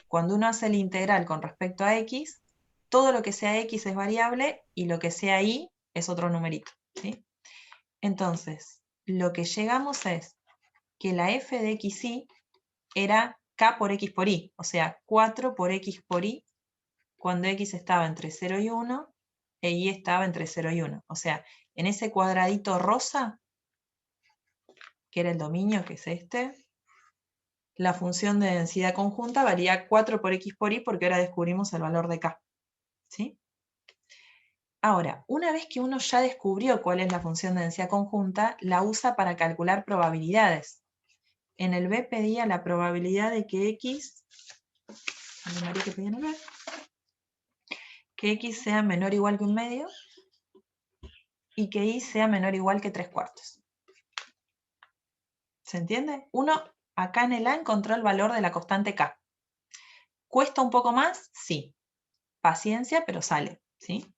Cuando uno hace la integral con respecto a x, todo lo que sea x es variable y lo que sea y es otro numerito. ¿Sí? Entonces, lo que llegamos es que la f de xy era k por x por y, o sea, 4 por x por y, cuando x estaba entre 0 y 1 e y estaba entre 0 y 1. O sea, en ese cuadradito rosa, que era el dominio, que es este, la función de densidad conjunta valía 4 por x por y porque ahora descubrimos el valor de k. ¿Sí? Ahora, una vez que uno ya descubrió cuál es la función de densidad conjunta, la usa para calcular probabilidades. En el B pedía la probabilidad de que x, que x sea menor o igual que 1 medio y que y sea menor o igual que 3/4. ¿Se entiende? Uno acá en el A encontró el valor de la constante k. ¿Cuesta un poco más? Sí. Paciencia, pero sale. ¿Sí?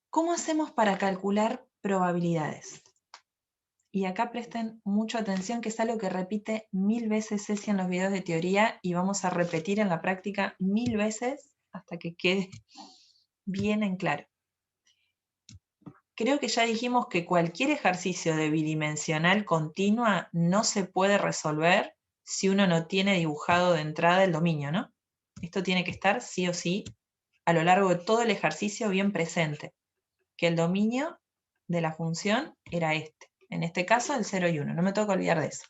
¿Cómo hacemos para calcular probabilidades? Y acá presten mucha atención, que es algo que repite 1000 veces Ceci en los videos de teoría y vamos a repetir en la práctica 1000 veces hasta que quede bien en claro. Creo que ya dijimos que cualquier ejercicio de bidimensional continua no se puede resolver si uno no tiene dibujado de entrada el dominio, ¿no? Esto tiene que estar sí o sí a lo largo de todo el ejercicio bien presente, que el dominio de la función era este. En este caso el 0 y 1, no me tengo que olvidar de eso.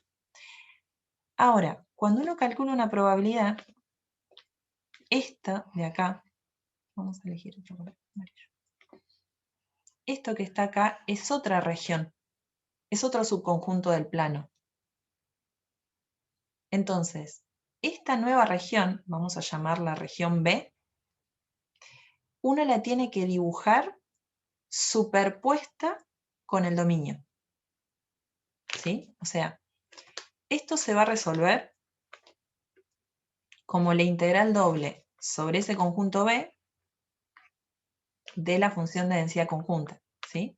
Ahora, cuando uno calcula una probabilidad, esta de acá, vamos a elegir otro color amarillo. Esto que está acá es otra región, es otro subconjunto del plano. Entonces, esta nueva región, vamos a llamarla región B, uno la tiene que dibujar superpuesta con el dominio. ¿Sí? O sea, esto se va a resolver como la integral doble sobre ese conjunto B de la función de densidad conjunta. ¿Sí?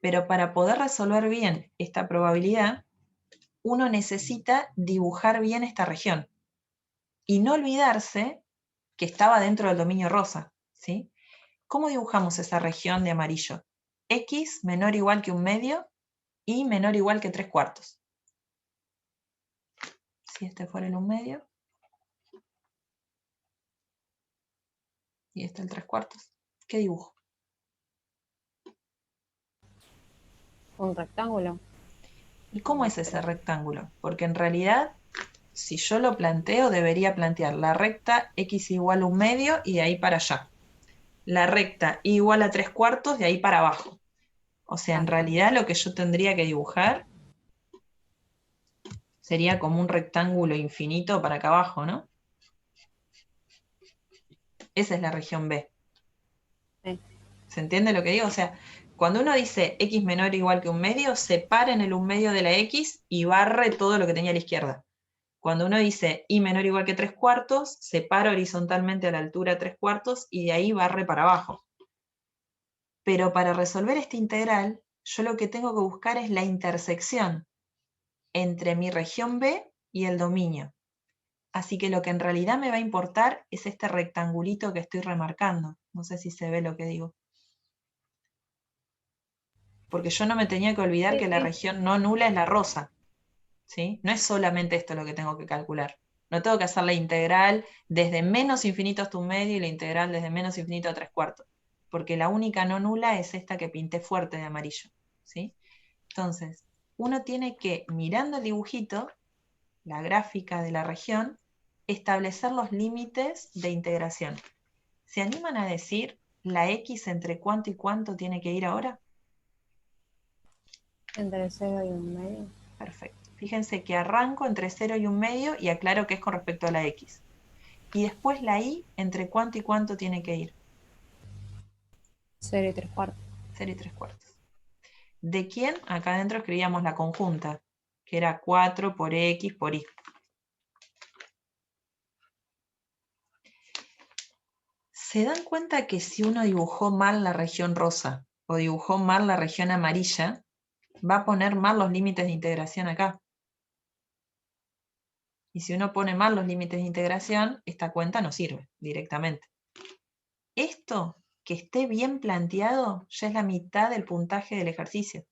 Pero para poder resolver bien esta probabilidad, uno necesita dibujar bien esta región. Y no olvidarse que estaba dentro del dominio rosa. ¿Sí? ¿Cómo dibujamos esa región de amarillo? X menor o igual que 1/2 y menor o igual que 3/4. Si este fuera el 1/2 y este el 3/4, ¿qué dibujo? Un rectángulo. ¿Y cómo es ese rectángulo? Porque en realidad, si yo lo planteo, debería plantear la recta x igual a 1/2 y de ahí para allá. La recta y igual a 3/4 de ahí para abajo. O sea, en realidad lo que yo tendría que dibujar sería como un rectángulo infinito para acá abajo, ¿no? Esa es la región B. Sí. ¿Se entiende lo que digo? O sea, cuando uno dice x menor o igual que 1/2, separa en el 1/2 de la x y barre todo lo que tenía a la izquierda. Cuando uno dice y menor o igual que 3/4, separa horizontalmente a la altura 3/4 y de ahí barre para abajo. Pero para resolver esta integral, yo lo que tengo que buscar es la intersección entre mi región B y el dominio. Así que lo que en realidad me va a importar es este rectangulito que estoy remarcando. No sé si se ve lo que digo. Porque yo no me tenía que olvidar que la región no nula es la rosa. ¿Sí? No es solamente esto lo que tengo que calcular. No tengo que hacer la integral desde menos infinito hasta 1/2 y la integral desde menos infinito a 3/4. Porque la única no nula es esta que pinté fuerte de amarillo. ¿Sí? Entonces, uno tiene que, mirando el dibujito, la gráfica de la región, establecer los límites de integración. ¿Se animan a decir la x entre cuánto y cuánto tiene que ir ahora? Entre 0 y 1/2. Perfecto. Fíjense que arranco entre 0 y 1/2 y aclaro que es con respecto a la x. Y después la y, ¿entre cuánto y cuánto tiene que ir? 0 y 3/4. 0 y 3/4. ¿De quién? Acá adentro escribíamos la conjunta, que era 4 por x por y. ¿Se dan cuenta que si uno dibujó mal la región rosa o dibujó mal la región amarilla, va a poner mal los límites de integración acá? Y si uno pone mal los límites de integración, esta cuenta no sirve directamente. Esto, que esté bien planteado, ya es la mitad del puntaje del ejercicio.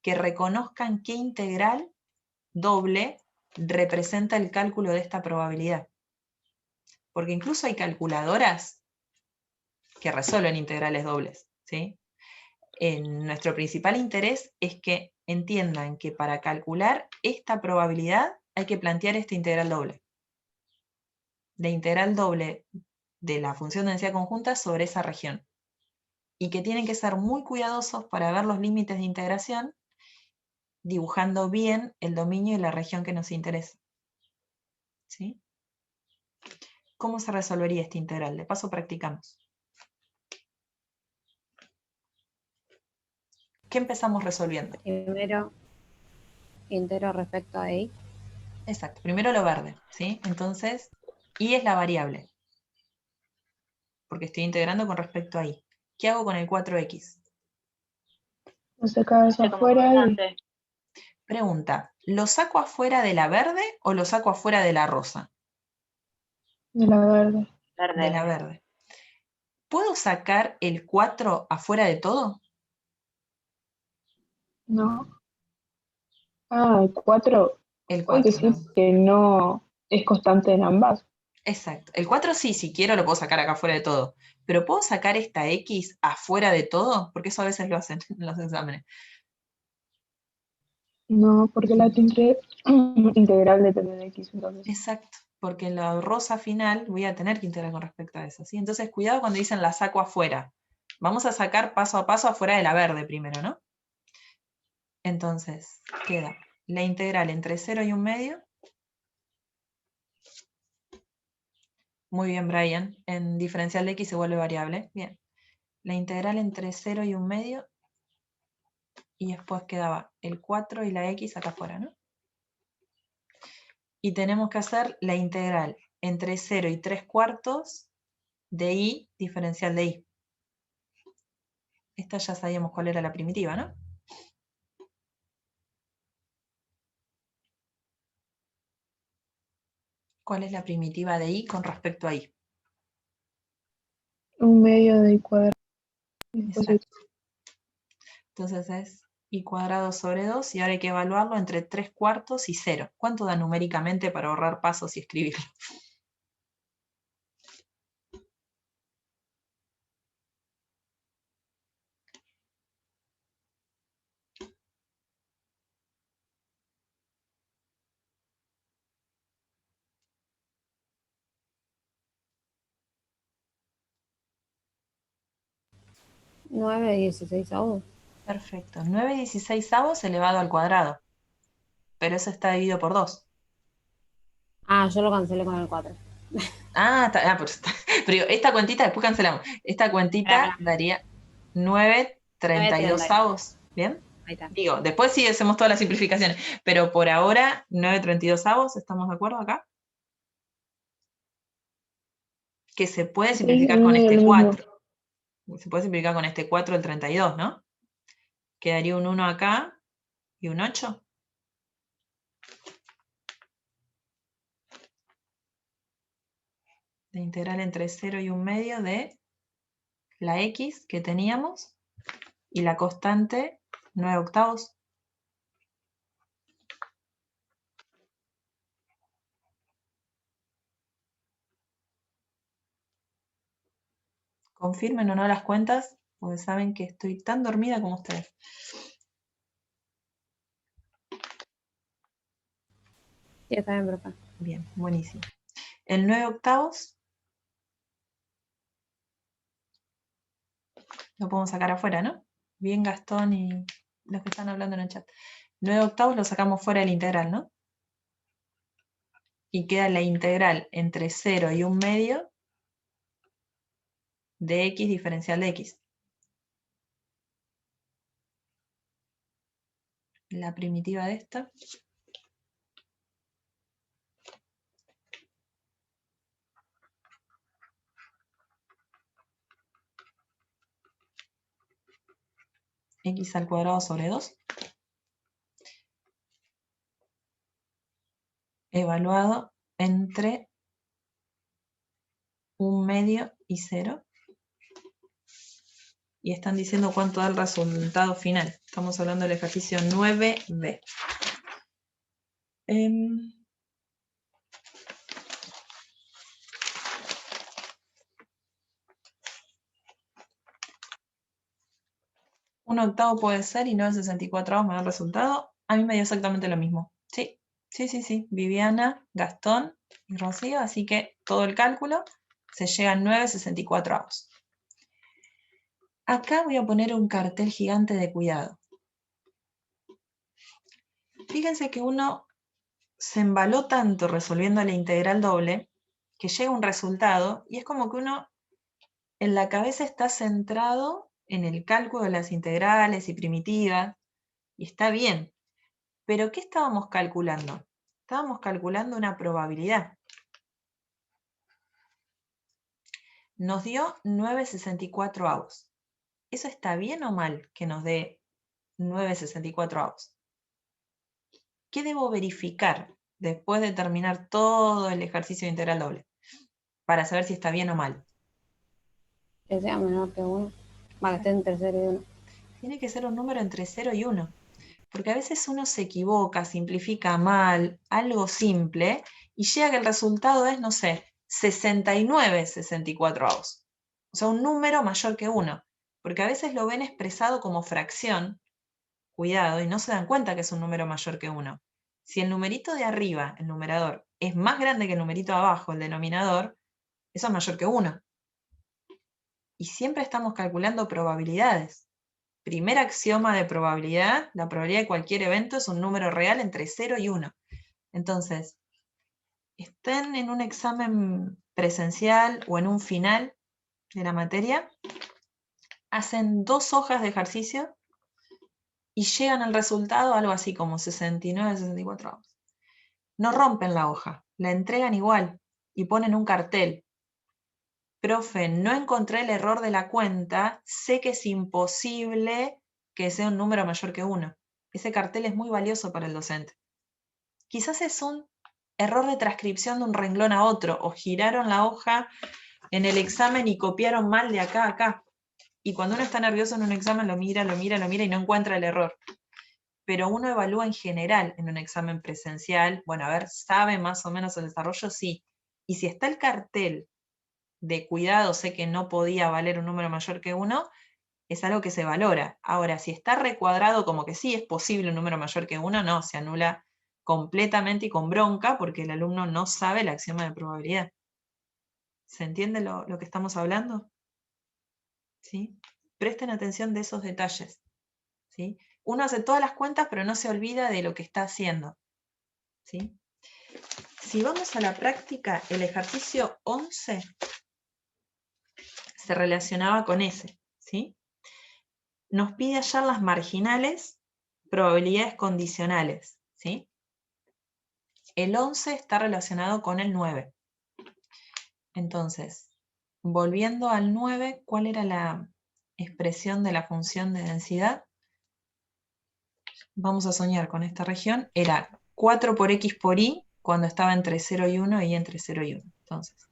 Que reconozcan qué integral doble representa el cálculo de esta probabilidad. Porque incluso hay calculadoras que resuelven integrales dobles, ¿sí? Nuestro principal interés es que entiendan que para calcular esta probabilidad hay que plantear esta integral doble. De integral doble de la función de densidad conjunta sobre esa región. Y que tienen que ser muy cuidadosos para ver los límites de integración, dibujando bien el dominio y la región que nos interesa. ¿Sí? ¿Cómo se resolvería esta integral? De paso practicamos. ¿Qué empezamos resolviendo? Primero, entero respecto a y. Exacto, primero lo verde, ¿sí? Entonces, y es la variable, porque estoy integrando con respecto a y. ¿Qué hago con el 4x? Lo sacas Como afuera y constante. Pregunta, ¿lo saco afuera de la verde o lo saco afuera de la rosa? de la verde. Verde. De la verde. ¿Puedo sacar el 4 afuera de todo? No. Ah, el 4. El Puedes 4, decir ¿no? que no es constante en ambas. Exacto. El 4 sí, si quiero lo puedo sacar acá afuera de todo. Pero ¿puedo sacar esta x afuera de todo? Porque eso a veces lo hacen en los exámenes. No, porque la integral depende de x, entonces. Exacto, porque en la rosa final voy a tener que integrar con respecto a eso, ¿sí? Entonces, cuidado cuando dicen la saco afuera. Vamos a sacar paso a paso afuera de la verde primero, ¿no? Entonces, queda la integral entre 0 y 1/2. Muy bien, Brian. En diferencial de x se vuelve variable. Bien. La integral entre 0 y 1/2. Y después quedaba el 4 y la x acá afuera, ¿no? Y tenemos que hacer la integral entre 0 y 3/4 de y diferencial de y. Esta ya sabíamos cuál era la primitiva, ¿no? ¿Cuál es la primitiva de y con respecto a y? 1/2 de y cuadrado. Exacto. Entonces es y cuadrado sobre 2, y ahora hay que evaluarlo entre 3/4 y 0. ¿Cuánto da numéricamente para ahorrar pasos y escribirlo? Nueve 16avos. Perfecto. 9/16 elevado al cuadrado. Pero eso está dividido por 2. Ah, yo lo cancelé con el 4. Pero esta cuentita, después cancelamos. Esta cuentita Pará. daría 9/32. ¿Bien? Ahí está. Digo, después sí hacemos todas las simplificaciones. Pero por ahora, 9/32, ¿estamos de acuerdo acá? Que se puede simplificar Sí, con medio este lo mismo. 4. Se puede simplificar con este 4 el 32, ¿no? Quedaría un 1 acá y un 8. La integral entre 0 y 1/2 de la x que teníamos y la constante 9/8. Confirmen o no las cuentas, porque saben que estoy tan dormida como ustedes. Sí, está bien, profe. Bien, buenísimo. El 9/8 lo podemos sacar afuera, ¿no? Bien, Gastón y los que están hablando en el chat. 9/8 lo sacamos fuera del integral, ¿no? Y queda la integral entre 0 y 1/2 de x diferencial de x. La primitiva de esta. X al cuadrado sobre 2. Evaluado entre 1/2 y 0. Y están diciendo cuánto da el resultado final. Estamos hablando del ejercicio 9b. Un octavo puede ser y 9/64 me da el resultado. A mí me dio exactamente lo mismo. Sí. Viviana, Gastón y Rocío. Así que todo el cálculo se llega a 9/64. Acá voy a poner un cartel gigante de cuidado. Fíjense que uno se embaló tanto resolviendo la integral doble que llega un resultado y es como que uno en la cabeza está centrado en el cálculo de las integrales y primitivas y está bien. Pero ¿qué estábamos calculando? Estábamos calculando una probabilidad. Nos dio 9/64. ¿Eso está bien o mal que nos dé 9/64? ¿Qué debo verificar después de terminar todo el ejercicio de integral doble? Para saber si está bien o mal. Que sea menor que 1. Va, que esté entre 0 y 1. Tiene que ser un número entre 0 y 1. Porque a veces uno se equivoca, simplifica mal, algo simple, y llega que el resultado es, no sé, 69/64. O sea, un número mayor que 1. Porque a veces lo ven expresado como fracción, cuidado, y no se dan cuenta que es un número mayor que 1. Si el numerito de arriba, el numerador, es más grande que el numerito de abajo, el denominador, eso es mayor que 1. Y siempre estamos calculando probabilidades. Primer axioma de probabilidad, la probabilidad de cualquier evento es un número real entre 0 y 1. Entonces, estén en un examen presencial o en un final de la materia, hacen 2 hojas de ejercicio y llegan al resultado algo así como 69, 64 horas. No rompen la hoja, la entregan igual y ponen un cartel. Profe, no encontré el error de la cuenta, sé que es imposible que sea un número mayor que 1. Ese cartel es muy valioso para el docente. Quizás es un error de transcripción de un renglón a otro, o giraron la hoja en el examen y copiaron mal de acá a acá. Y cuando uno está nervioso en un examen lo mira y no encuentra el error. Pero uno evalúa en general en un examen presencial, bueno, a ver, ¿sabe más o menos el desarrollo? Sí. Y si está el cartel de cuidado, sé que no podía valer un número mayor que 1, es algo que se valora. Ahora, si está recuadrado como que sí es posible un número mayor que 1, no, se anula completamente y con bronca porque el alumno no sabe el axioma de probabilidad. ¿Se entiende lo que estamos hablando? ¿Sí? Presten atención de esos detalles. ¿Sí? Uno hace todas las cuentas, pero no se olvida de lo que está haciendo. ¿Sí? Si vamos a la práctica, el ejercicio 11 se relacionaba con ese. ¿Sí? Nos pide hallar las marginales, probabilidades condicionales. ¿Sí? El 11 está relacionado con el 9. Entonces, volviendo al 9, ¿cuál era la expresión de la función de densidad? Vamos a soñar con esta región. Era 4 por x por y cuando estaba entre 0 y 1 y entre 0 y 1. Entonces,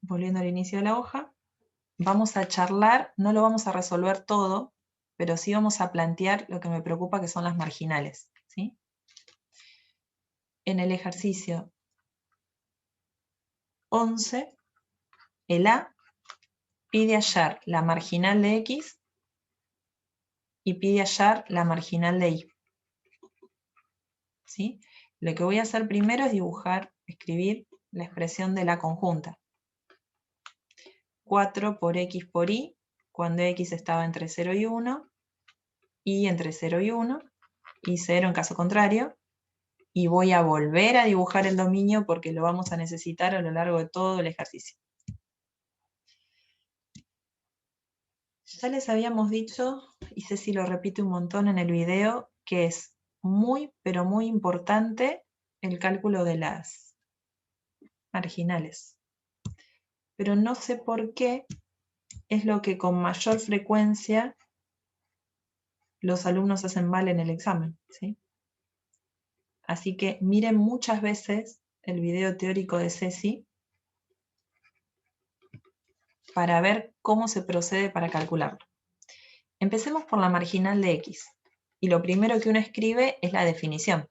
volviendo al inicio de la hoja, vamos a charlar, no lo vamos a resolver todo, pero sí vamos a plantear lo que me preocupa, que son las marginales. ¿Sí? En el ejercicio 11, el A pide hallar la marginal de x y pide hallar la marginal de y. ¿Sí? Lo que voy a hacer primero es dibujar, escribir la expresión de la conjunta. 4 por x por y, cuando x estaba entre 0 y 1, y entre 0 y 1, y 0 en caso contrario, y voy a volver a dibujar el dominio porque lo vamos a necesitar a lo largo de todo el ejercicio. Ya les habíamos dicho, y Ceci lo repite un montón en el video, que es muy, pero muy importante el cálculo de las marginales. Pero no sé por qué es lo que con mayor frecuencia los alumnos hacen mal en el examen. ¿Sí? Así que miren muchas veces el video teórico de Ceci para ver cómo se procede para calcularlo. Empecemos por la marginal de x. Y lo primero que uno escribe es la definición.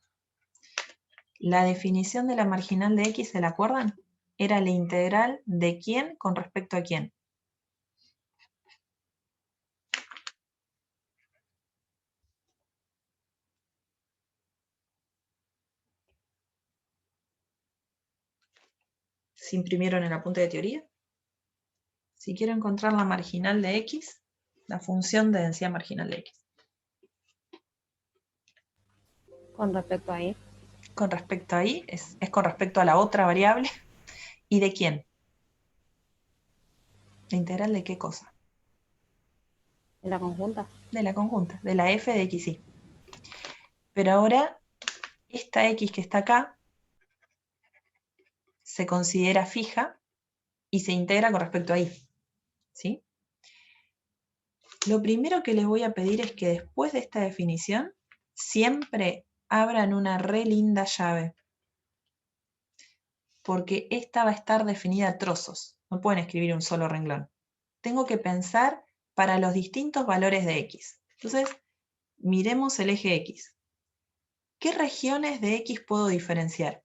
La definición de la marginal de x, ¿se la acuerdan? Era la integral de quién con respecto a quién. ¿Se imprimieron el apunte de teoría? Si quiero encontrar la marginal de x, la función de densidad marginal de x. Con respecto a y. Con respecto a y, es con respecto a la otra variable. ¿Y de quién? ¿La integral de qué cosa? ¿De la conjunta? De la conjunta, de la f de x, y. Pero ahora, esta x que está acá se considera fija y se integra con respecto a y. ¿Sí? Lo primero que les voy a pedir es que después de esta definición, siempre abran una re linda llave. Porque esta va a estar definida a trozos. No pueden escribir un solo renglón. Tengo que pensar para los distintos valores de x. Entonces, miremos el eje x. ¿Qué regiones de x puedo diferenciar?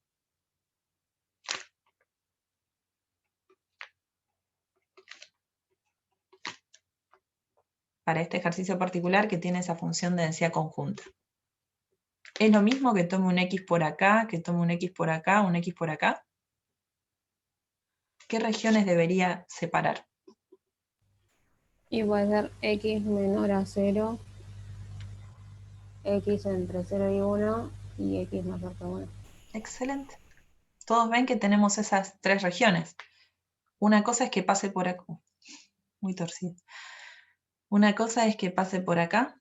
para este ejercicio particular que tiene esa función de densidad conjunta. ¿Es lo mismo que tome un X por acá, que tome un X por acá, un X por acá? ¿Qué regiones debería separar? Y puede ser X menor a 0, X entre 0 y 1 y X mayor que 1. Excelente. Todos ven que tenemos esas tres regiones. Una cosa es que pase por acá. Muy torcido. Una cosa es que pase por acá,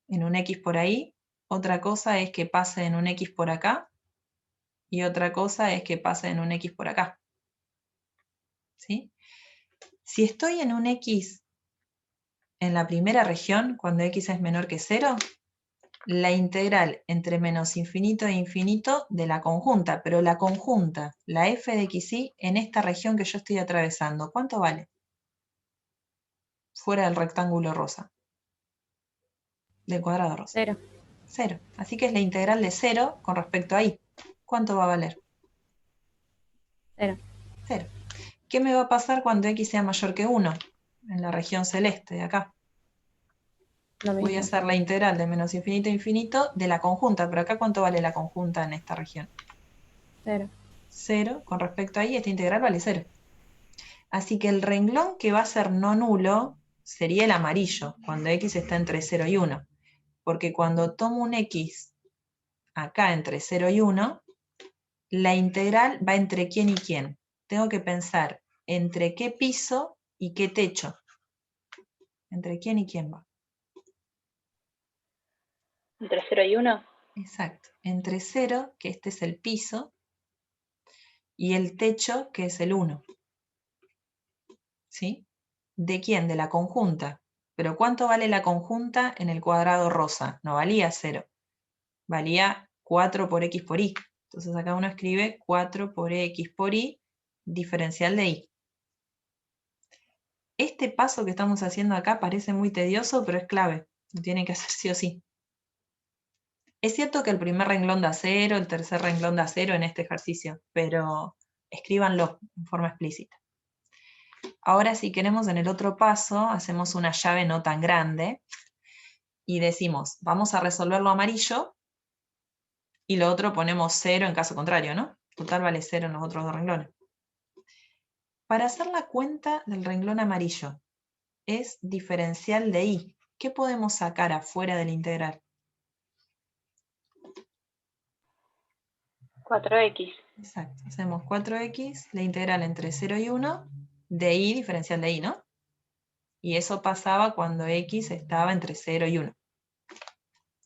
en un X por ahí. Otra cosa es que pase en un X por acá. Y otra cosa es que pase en un X por acá. ¿Sí? Si estoy en un X en la primera región, cuando X es menor que 0, la integral entre menos infinito e infinito de la conjunta, pero la conjunta, la f de xy, en esta región que yo estoy atravesando, ¿cuánto vale? Fuera del rectángulo rosa. Del cuadrado rosa. 0. 0. Así que es la integral de 0 con respecto a y. ¿Cuánto va a valer? 0. 0. ¿Qué me va a pasar cuando x sea mayor que 1? En la región celeste de acá. Lo mismo. Voy a hacer la integral de menos infinito a infinito de la conjunta, pero acá ¿cuánto vale la conjunta en esta región? 0. 0, con respecto a y, esta integral vale 0. Así que el renglón que va a ser no nulo sería el amarillo, cuando x está entre 0 y 1. Porque cuando tomo un x acá entre 0 y 1, la integral va entre quién y quién. Tengo que pensar entre qué piso y qué techo. ¿Entre quién y quién va? ¿Entre 0 y 1? Exacto. Entre 0, que este es el piso, y el techo, que es el 1. ¿Sí? ¿De quién? De la conjunta. Pero ¿cuánto vale la conjunta en el cuadrado rosa? No valía 0. Valía 4 por x por y. Entonces acá uno escribe 4 por x por y, diferencial de y. Este paso que estamos haciendo acá parece muy tedioso, pero es clave. Lo tienen que hacer sí o sí. Es cierto que el primer renglón da 0, el tercer renglón da 0 en este ejercicio, pero escríbanlo en forma explícita. Ahora, si queremos, en el otro paso, hacemos una llave no tan grande y decimos, vamos a resolverlo amarillo y lo otro ponemos 0 en caso contrario, ¿no? Total vale 0 en los otros dos renglones. Para hacer la cuenta del renglón amarillo, es diferencial de y. ¿Qué podemos sacar afuera de la integral? 4x. Exacto, hacemos 4x, la integral entre 0 y 1, de y, diferencial de y, ¿no? Y eso pasaba cuando x estaba entre 0 y 1.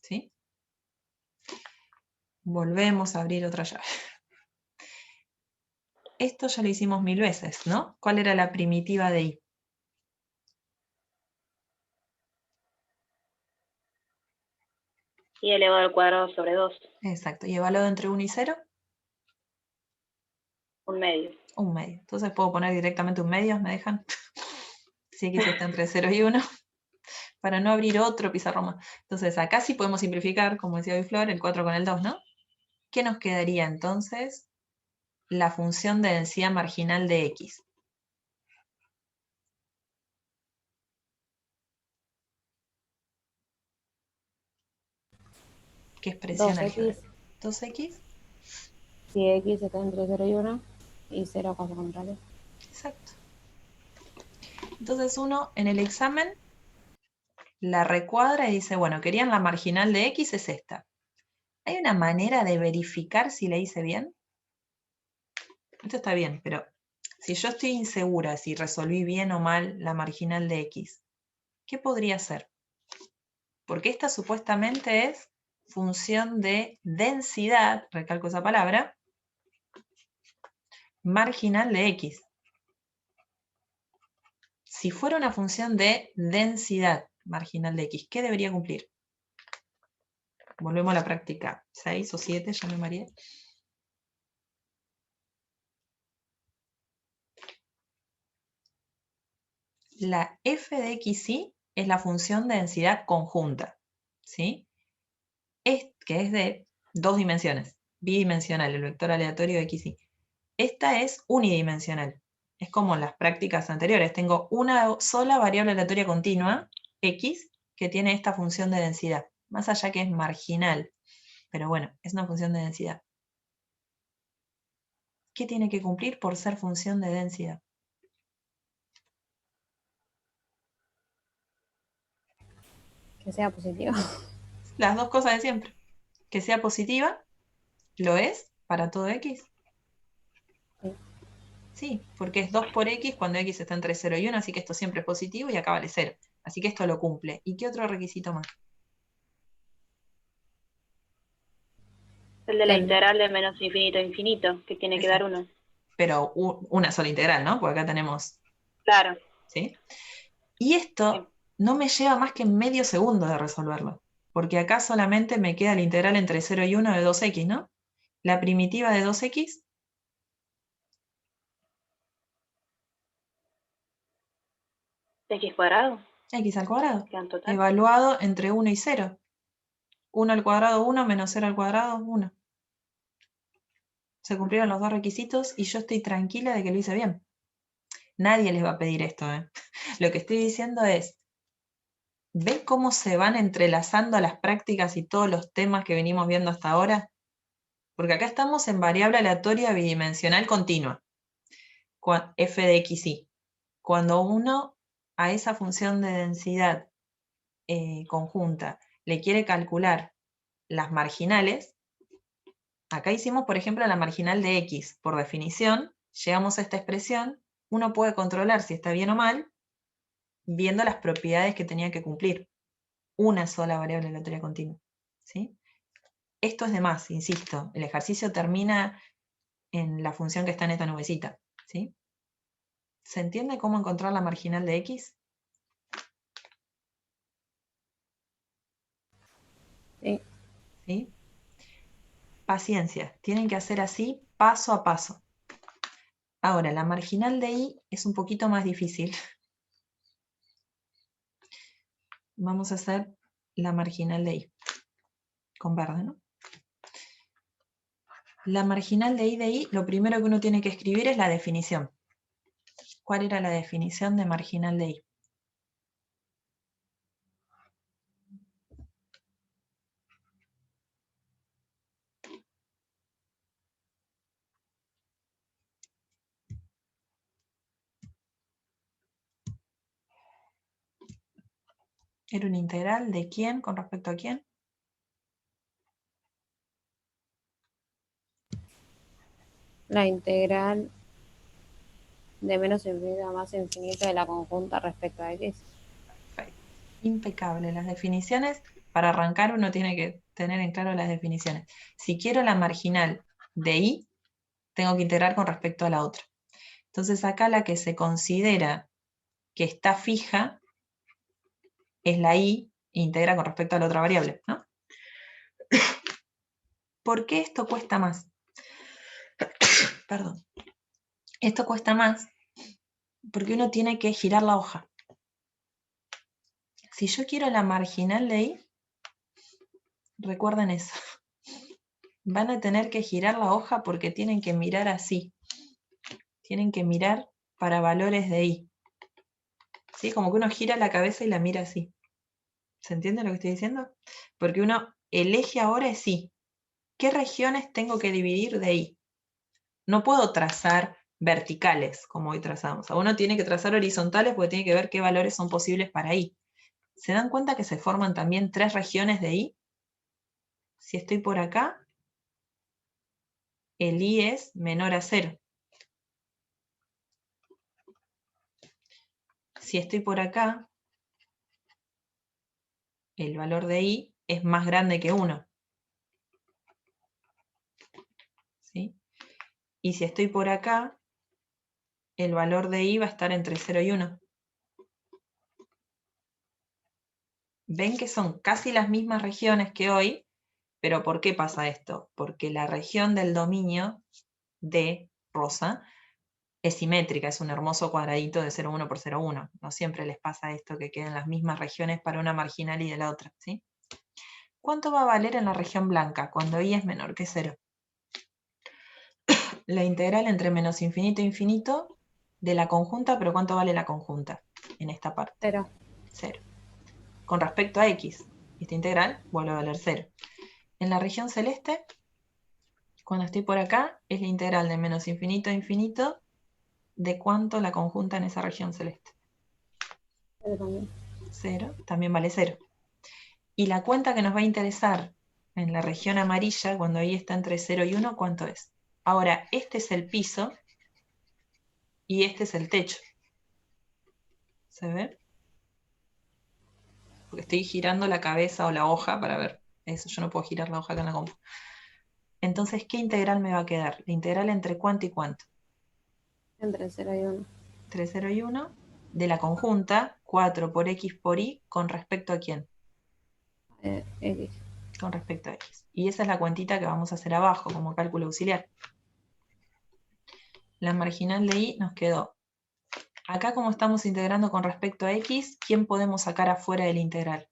¿Sí? Volvemos a abrir otra llave. Esto ya lo hicimos 1000 veces, ¿no? ¿Cuál era la primitiva de y? Y elevado al cuadrado sobre 2. Exacto, ¿y evaluado entre 1 y 0? Un medio. Un medio. Entonces puedo poner directamente un medio, ¿me dejan? Si x está entre 0 y 1, para no abrir otro pizarrón más. Entonces acá sí podemos simplificar, como decía hoy Flor, el 4 con el 2, ¿no? ¿Qué nos quedaría entonces? La función de densidad marginal de x. ¿Qué expresión 2x álgebra? 2x. si X está entre 0 y 1 y 0 caso contrario. Exacto. Entonces uno en el examen la recuadra y dice, bueno, querían la marginal de x, es esta. ¿Hay una manera de verificar si la hice bien? Esto está bien, pero si yo estoy insegura si resolví bien o mal la marginal de x, ¿qué podría hacer? Porque esta supuestamente es función de densidad, recalco esa palabra, marginal de x. Si fuera una función de densidad marginal de x, ¿qué debería cumplir? Volvemos a la práctica 6 o 7, ya me mareé. La f de xy es la función de densidad conjunta, ¿sí? Que es de dos dimensiones, bidimensional, el vector aleatorio de xy. Esta es unidimensional. Es como en las prácticas anteriores. Tengo una sola variable aleatoria continua X que tiene esta función de densidad, más allá que es marginal, pero bueno, es una función de densidad. ¿Qué tiene que cumplir por ser función de densidad? Que sea positivo. Las dos cosas de siempre. Que sea positiva, lo es para todo X. Sí. Sí, porque es 2 por X cuando X está entre 0 y 1, así que esto siempre es positivo y acá vale 0. Así que esto lo cumple. ¿Y qué otro requisito más? El de la Que integral de menos infinito a infinito, que tiene que dar Exacto. 1. Pero una sola integral, ¿no? Porque acá tenemos, Claro. ¿sí? Y esto no me lleva más que medio segundo de resolverlo, porque acá solamente me queda la integral entre 0 y 1 de 2x, ¿no? La primitiva de 2x, ¿X cuadrado? x al cuadrado, ¿Queda en total? evaluado entre 1 y 0. 1 al cuadrado 1 menos 0 al cuadrado 1. Se cumplieron los dos requisitos y yo estoy tranquila de que lo hice bien. Nadie les va a pedir esto, ¿eh? Lo que estoy diciendo es, ¿ven cómo se van entrelazando las prácticas y todos los temas que venimos viendo hasta ahora? Porque acá estamos en variable aleatoria bidimensional continua, f de x, y. Cuando uno a esa función de densidad conjunta le quiere calcular las marginales, acá hicimos, por ejemplo, la marginal de x. Por definición, llegamos a esta expresión, uno puede controlar si está bien o mal, viendo las propiedades que tenía que cumplir. Una sola variable aleatoria continua. ¿Sí? Esto es de más, insisto, el ejercicio termina en la función que está en esta nubecita. ¿Sí? ¿Se entiende cómo encontrar la marginal de x? sí. ¿Sí? Paciencia, tienen que hacer así paso a paso. Ahora, la marginal de y es un poquito más difícil. Vamos a hacer la marginal de y, con verde, ¿no? La marginal de y, lo primero que uno tiene que escribir es la definición. ¿Cuál era la definición de marginal de y? ¿Era una integral de quién con respecto a quién? La integral de menos infinito a más infinito de la conjunta respecto a x. Perfecto. Impecable. Las definiciones, para arrancar uno tiene que tener en claro las definiciones. Si quiero la marginal de y, tengo que integrar con respecto a la otra. Entonces acá la que se considera que está fija es la y, integra con respecto a la otra variable, ¿no? ¿Por qué esto cuesta más? Perdón. Esto cuesta más porque uno tiene que girar la hoja. Si yo quiero la marginal de y, recuerden eso. Van a tener que girar la hoja porque tienen que mirar así. Tienen que mirar para valores de y. ¿Sí? Como que uno gira la cabeza y la mira así. ¿Se entiende lo que estoy diciendo? Porque uno elige ahora es y. ¿Qué regiones tengo que dividir de y? No puedo trazar verticales como hoy trazamos. Uno tiene que trazar horizontales porque tiene que ver qué valores son posibles para y. ¿Se dan cuenta que se forman también 3 regiones de y? Si estoy por acá, el y es menor a 0. Si estoy por acá, el valor de y es más grande que 1. ¿Sí? Y si estoy por acá, el valor de y va a estar entre 0 y 1. Ven que son casi las mismas regiones que hoy, pero ¿por qué pasa esto? Porque la región del dominio de rosa es simétrica, es un hermoso cuadradito de 0,1 por 0,1. No siempre les pasa esto que queden las mismas regiones para una marginal y de la otra, ¿sí? ¿Cuánto va a valer en la región blanca cuando y es menor que 0? La integral entre menos infinito e infinito de la conjunta, pero ¿cuánto vale la conjunta en esta parte? 0. 0. con respecto a x. Esta integral vuelve a valer 0. En la región celeste, cuando estoy por acá, es la integral de menos infinito a infinito de cuánto la conjunta en esa región celeste. 0, también vale 0. Y la cuenta que nos va a interesar en la región amarilla, cuando ahí está entre 0 y 1, ¿cuánto es? Ahora, este es el piso y este es el techo. ¿Se ve? Porque estoy girando la cabeza o la hoja para ver. Eso, yo no puedo girar la hoja acá en la compu. Entonces, ¿qué integral me va a quedar? La integral entre cuánto y cuánto. Entre 0 y 1. Entre 0 y 1 de la conjunta 4 por x por y con respecto a quién. X. Con respecto a x. Y esa es la cuentita que vamos a hacer abajo como cálculo auxiliar. La marginal de y nos quedó. Acá como estamos integrando con respecto a x, ¿quién podemos sacar afuera del integral?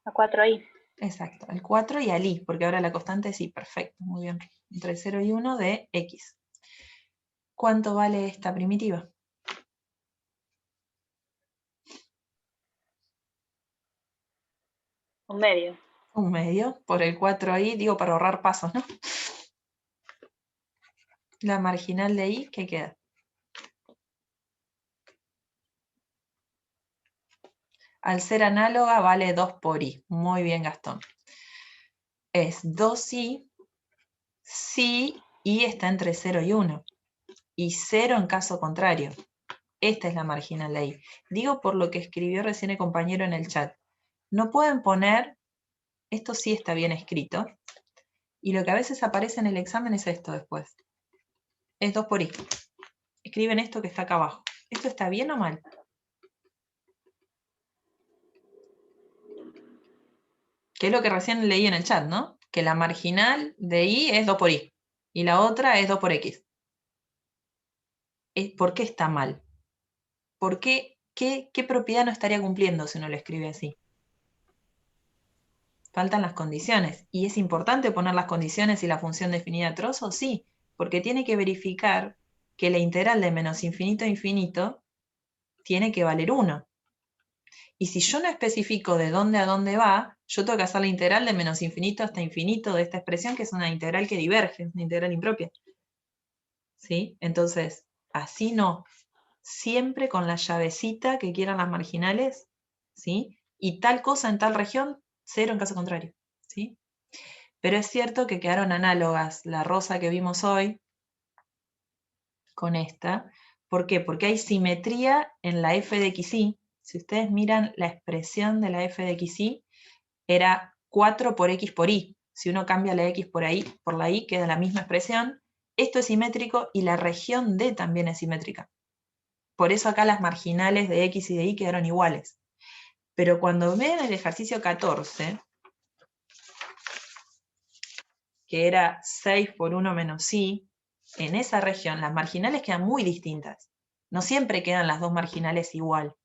A 4i. Exacto, al 4 y al i, porque ahora la constante es i. Perfecto, muy bien. Entre 0 y 1 de x. ¿Cuánto vale esta primitiva? Un medio. Un medio por el 4i, digo para ahorrar pasos, ¿no? La marginal de i, ¿qué queda? Al ser análoga vale 2 por i. Muy bien, Gastón. Es 2i si i está entre 0 y 1. Y 0 en caso contrario. Esta es la marginal de i. Digo por lo que escribió recién el compañero en el chat. No pueden poner, esto sí está bien escrito, y lo que a veces aparece en el examen es esto después. Es 2 por i. Escriben esto que está acá abajo. ¿Esto está bien o mal? Que es lo que recién leí en el chat, ¿no? Que la marginal de i es 2 por i. Y la otra es 2 por x. ¿Por qué está mal? ¿Por qué? ¿Qué propiedad no estaría cumpliendo si uno lo escribe así? Faltan las condiciones. ¿Y es importante poner las condiciones y la función definida a trozos? Sí, porque tiene que verificar que la integral de menos infinito a infinito tiene que valer 1. Y si yo no especifico de dónde a dónde va, yo tengo que hacer la integral de menos infinito hasta infinito de esta expresión, que es una integral que diverge, es una integral impropia. ¿Sí? Entonces, así no. Siempre con la llavecita que quieran las marginales, ¿sí? Y tal cosa en tal región, 0 en caso contrario, ¿sí? Pero es cierto que quedaron análogas la rosa que vimos hoy con esta. ¿Por qué? Porque hay simetría en la f de xy. Si ustedes miran la expresión de la f de xy, era 4 por x por y. Si uno cambia la x por ahí, por la y, queda la misma expresión. Esto es simétrico y la región D también es simétrica. Por eso acá las marginales de x y de y quedaron iguales. Pero cuando ven el ejercicio 14, que era 6 por 1 menos y, en esa región las marginales quedan muy distintas. No siempre quedan las dos marginales igual,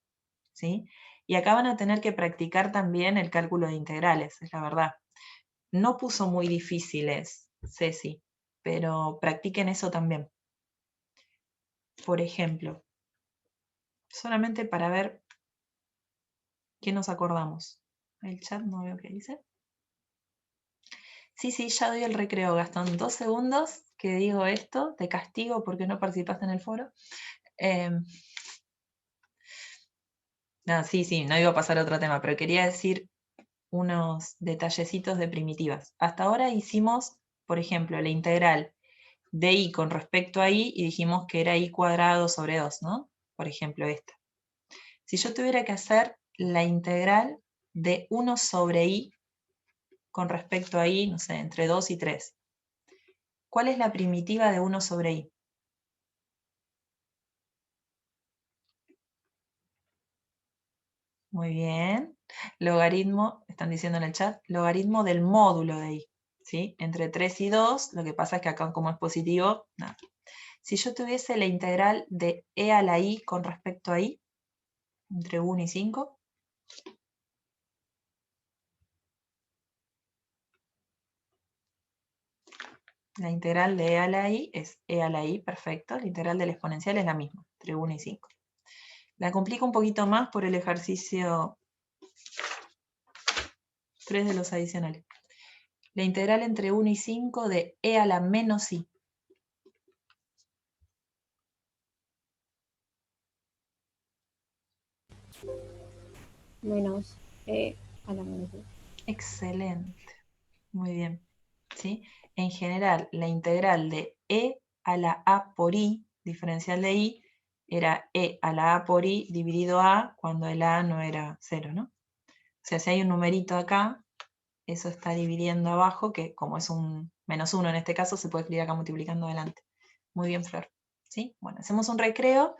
¿sí? Y acá van a tener que practicar también el cálculo de integrales, es la verdad. No puso muy difíciles, Ceci, pero practiquen eso también. Por ejemplo, solamente para ver qué nos acordamos. El chat no veo qué dice. Sí, ya doy el recreo, Gastón. 2 segundos que digo esto, te castigo porque no participaste en el foro. No, sí, no iba a pasar a otro tema, pero quería decir unos detallecitos de primitivas. Hasta ahora hicimos, por ejemplo, la integral de y con respecto a y dijimos que era y cuadrado sobre 2, ¿no? Por ejemplo, esta. Si yo tuviera que hacer la integral de 1 sobre y con respecto a y, no sé, entre 2 y 3, ¿cuál es la primitiva de 1 sobre y? Muy bien. Logaritmo, están diciendo en el chat, logaritmo del módulo de y. ¿Sí? Entre 3 y 2, lo que pasa es que acá como es positivo, nada. Si yo tuviese la integral de e a la i con respecto a y, entre 1 y 5, La integral de e a la i es e a la i, perfecto. La integral del exponencial es la misma, entre 1 y 5. La complico un poquito más por el ejercicio 3 de los adicionales. La integral entre 1 y 5 de e a la menos i. Menos e a la menos i. Excelente. Muy bien. ¿Sí? En general, la integral de e a la a por i, diferencial de i, era e a la a por i dividido a cuando el a no era 0, ¿no? O sea, si hay un numerito acá, eso está dividiendo abajo, que como es un menos 1 en este caso, se puede escribir acá multiplicando adelante. Muy bien, Flor. ¿Sí? Bueno, hacemos un recreo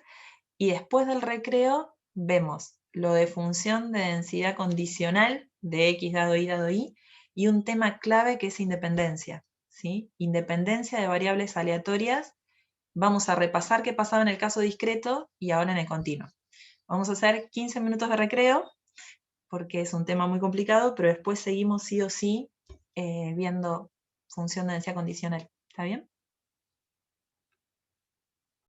y después del recreo vemos lo de función de densidad condicional de x dado y y un tema clave que es independencia. ¿Sí? Independencia de variables aleatorias. Vamos a repasar qué pasaba en el caso discreto y ahora en el continuo. Vamos a hacer 15 minutos de recreo porque es un tema muy complicado, pero después seguimos sí o sí viendo función de densidad condicional. ¿Está bien?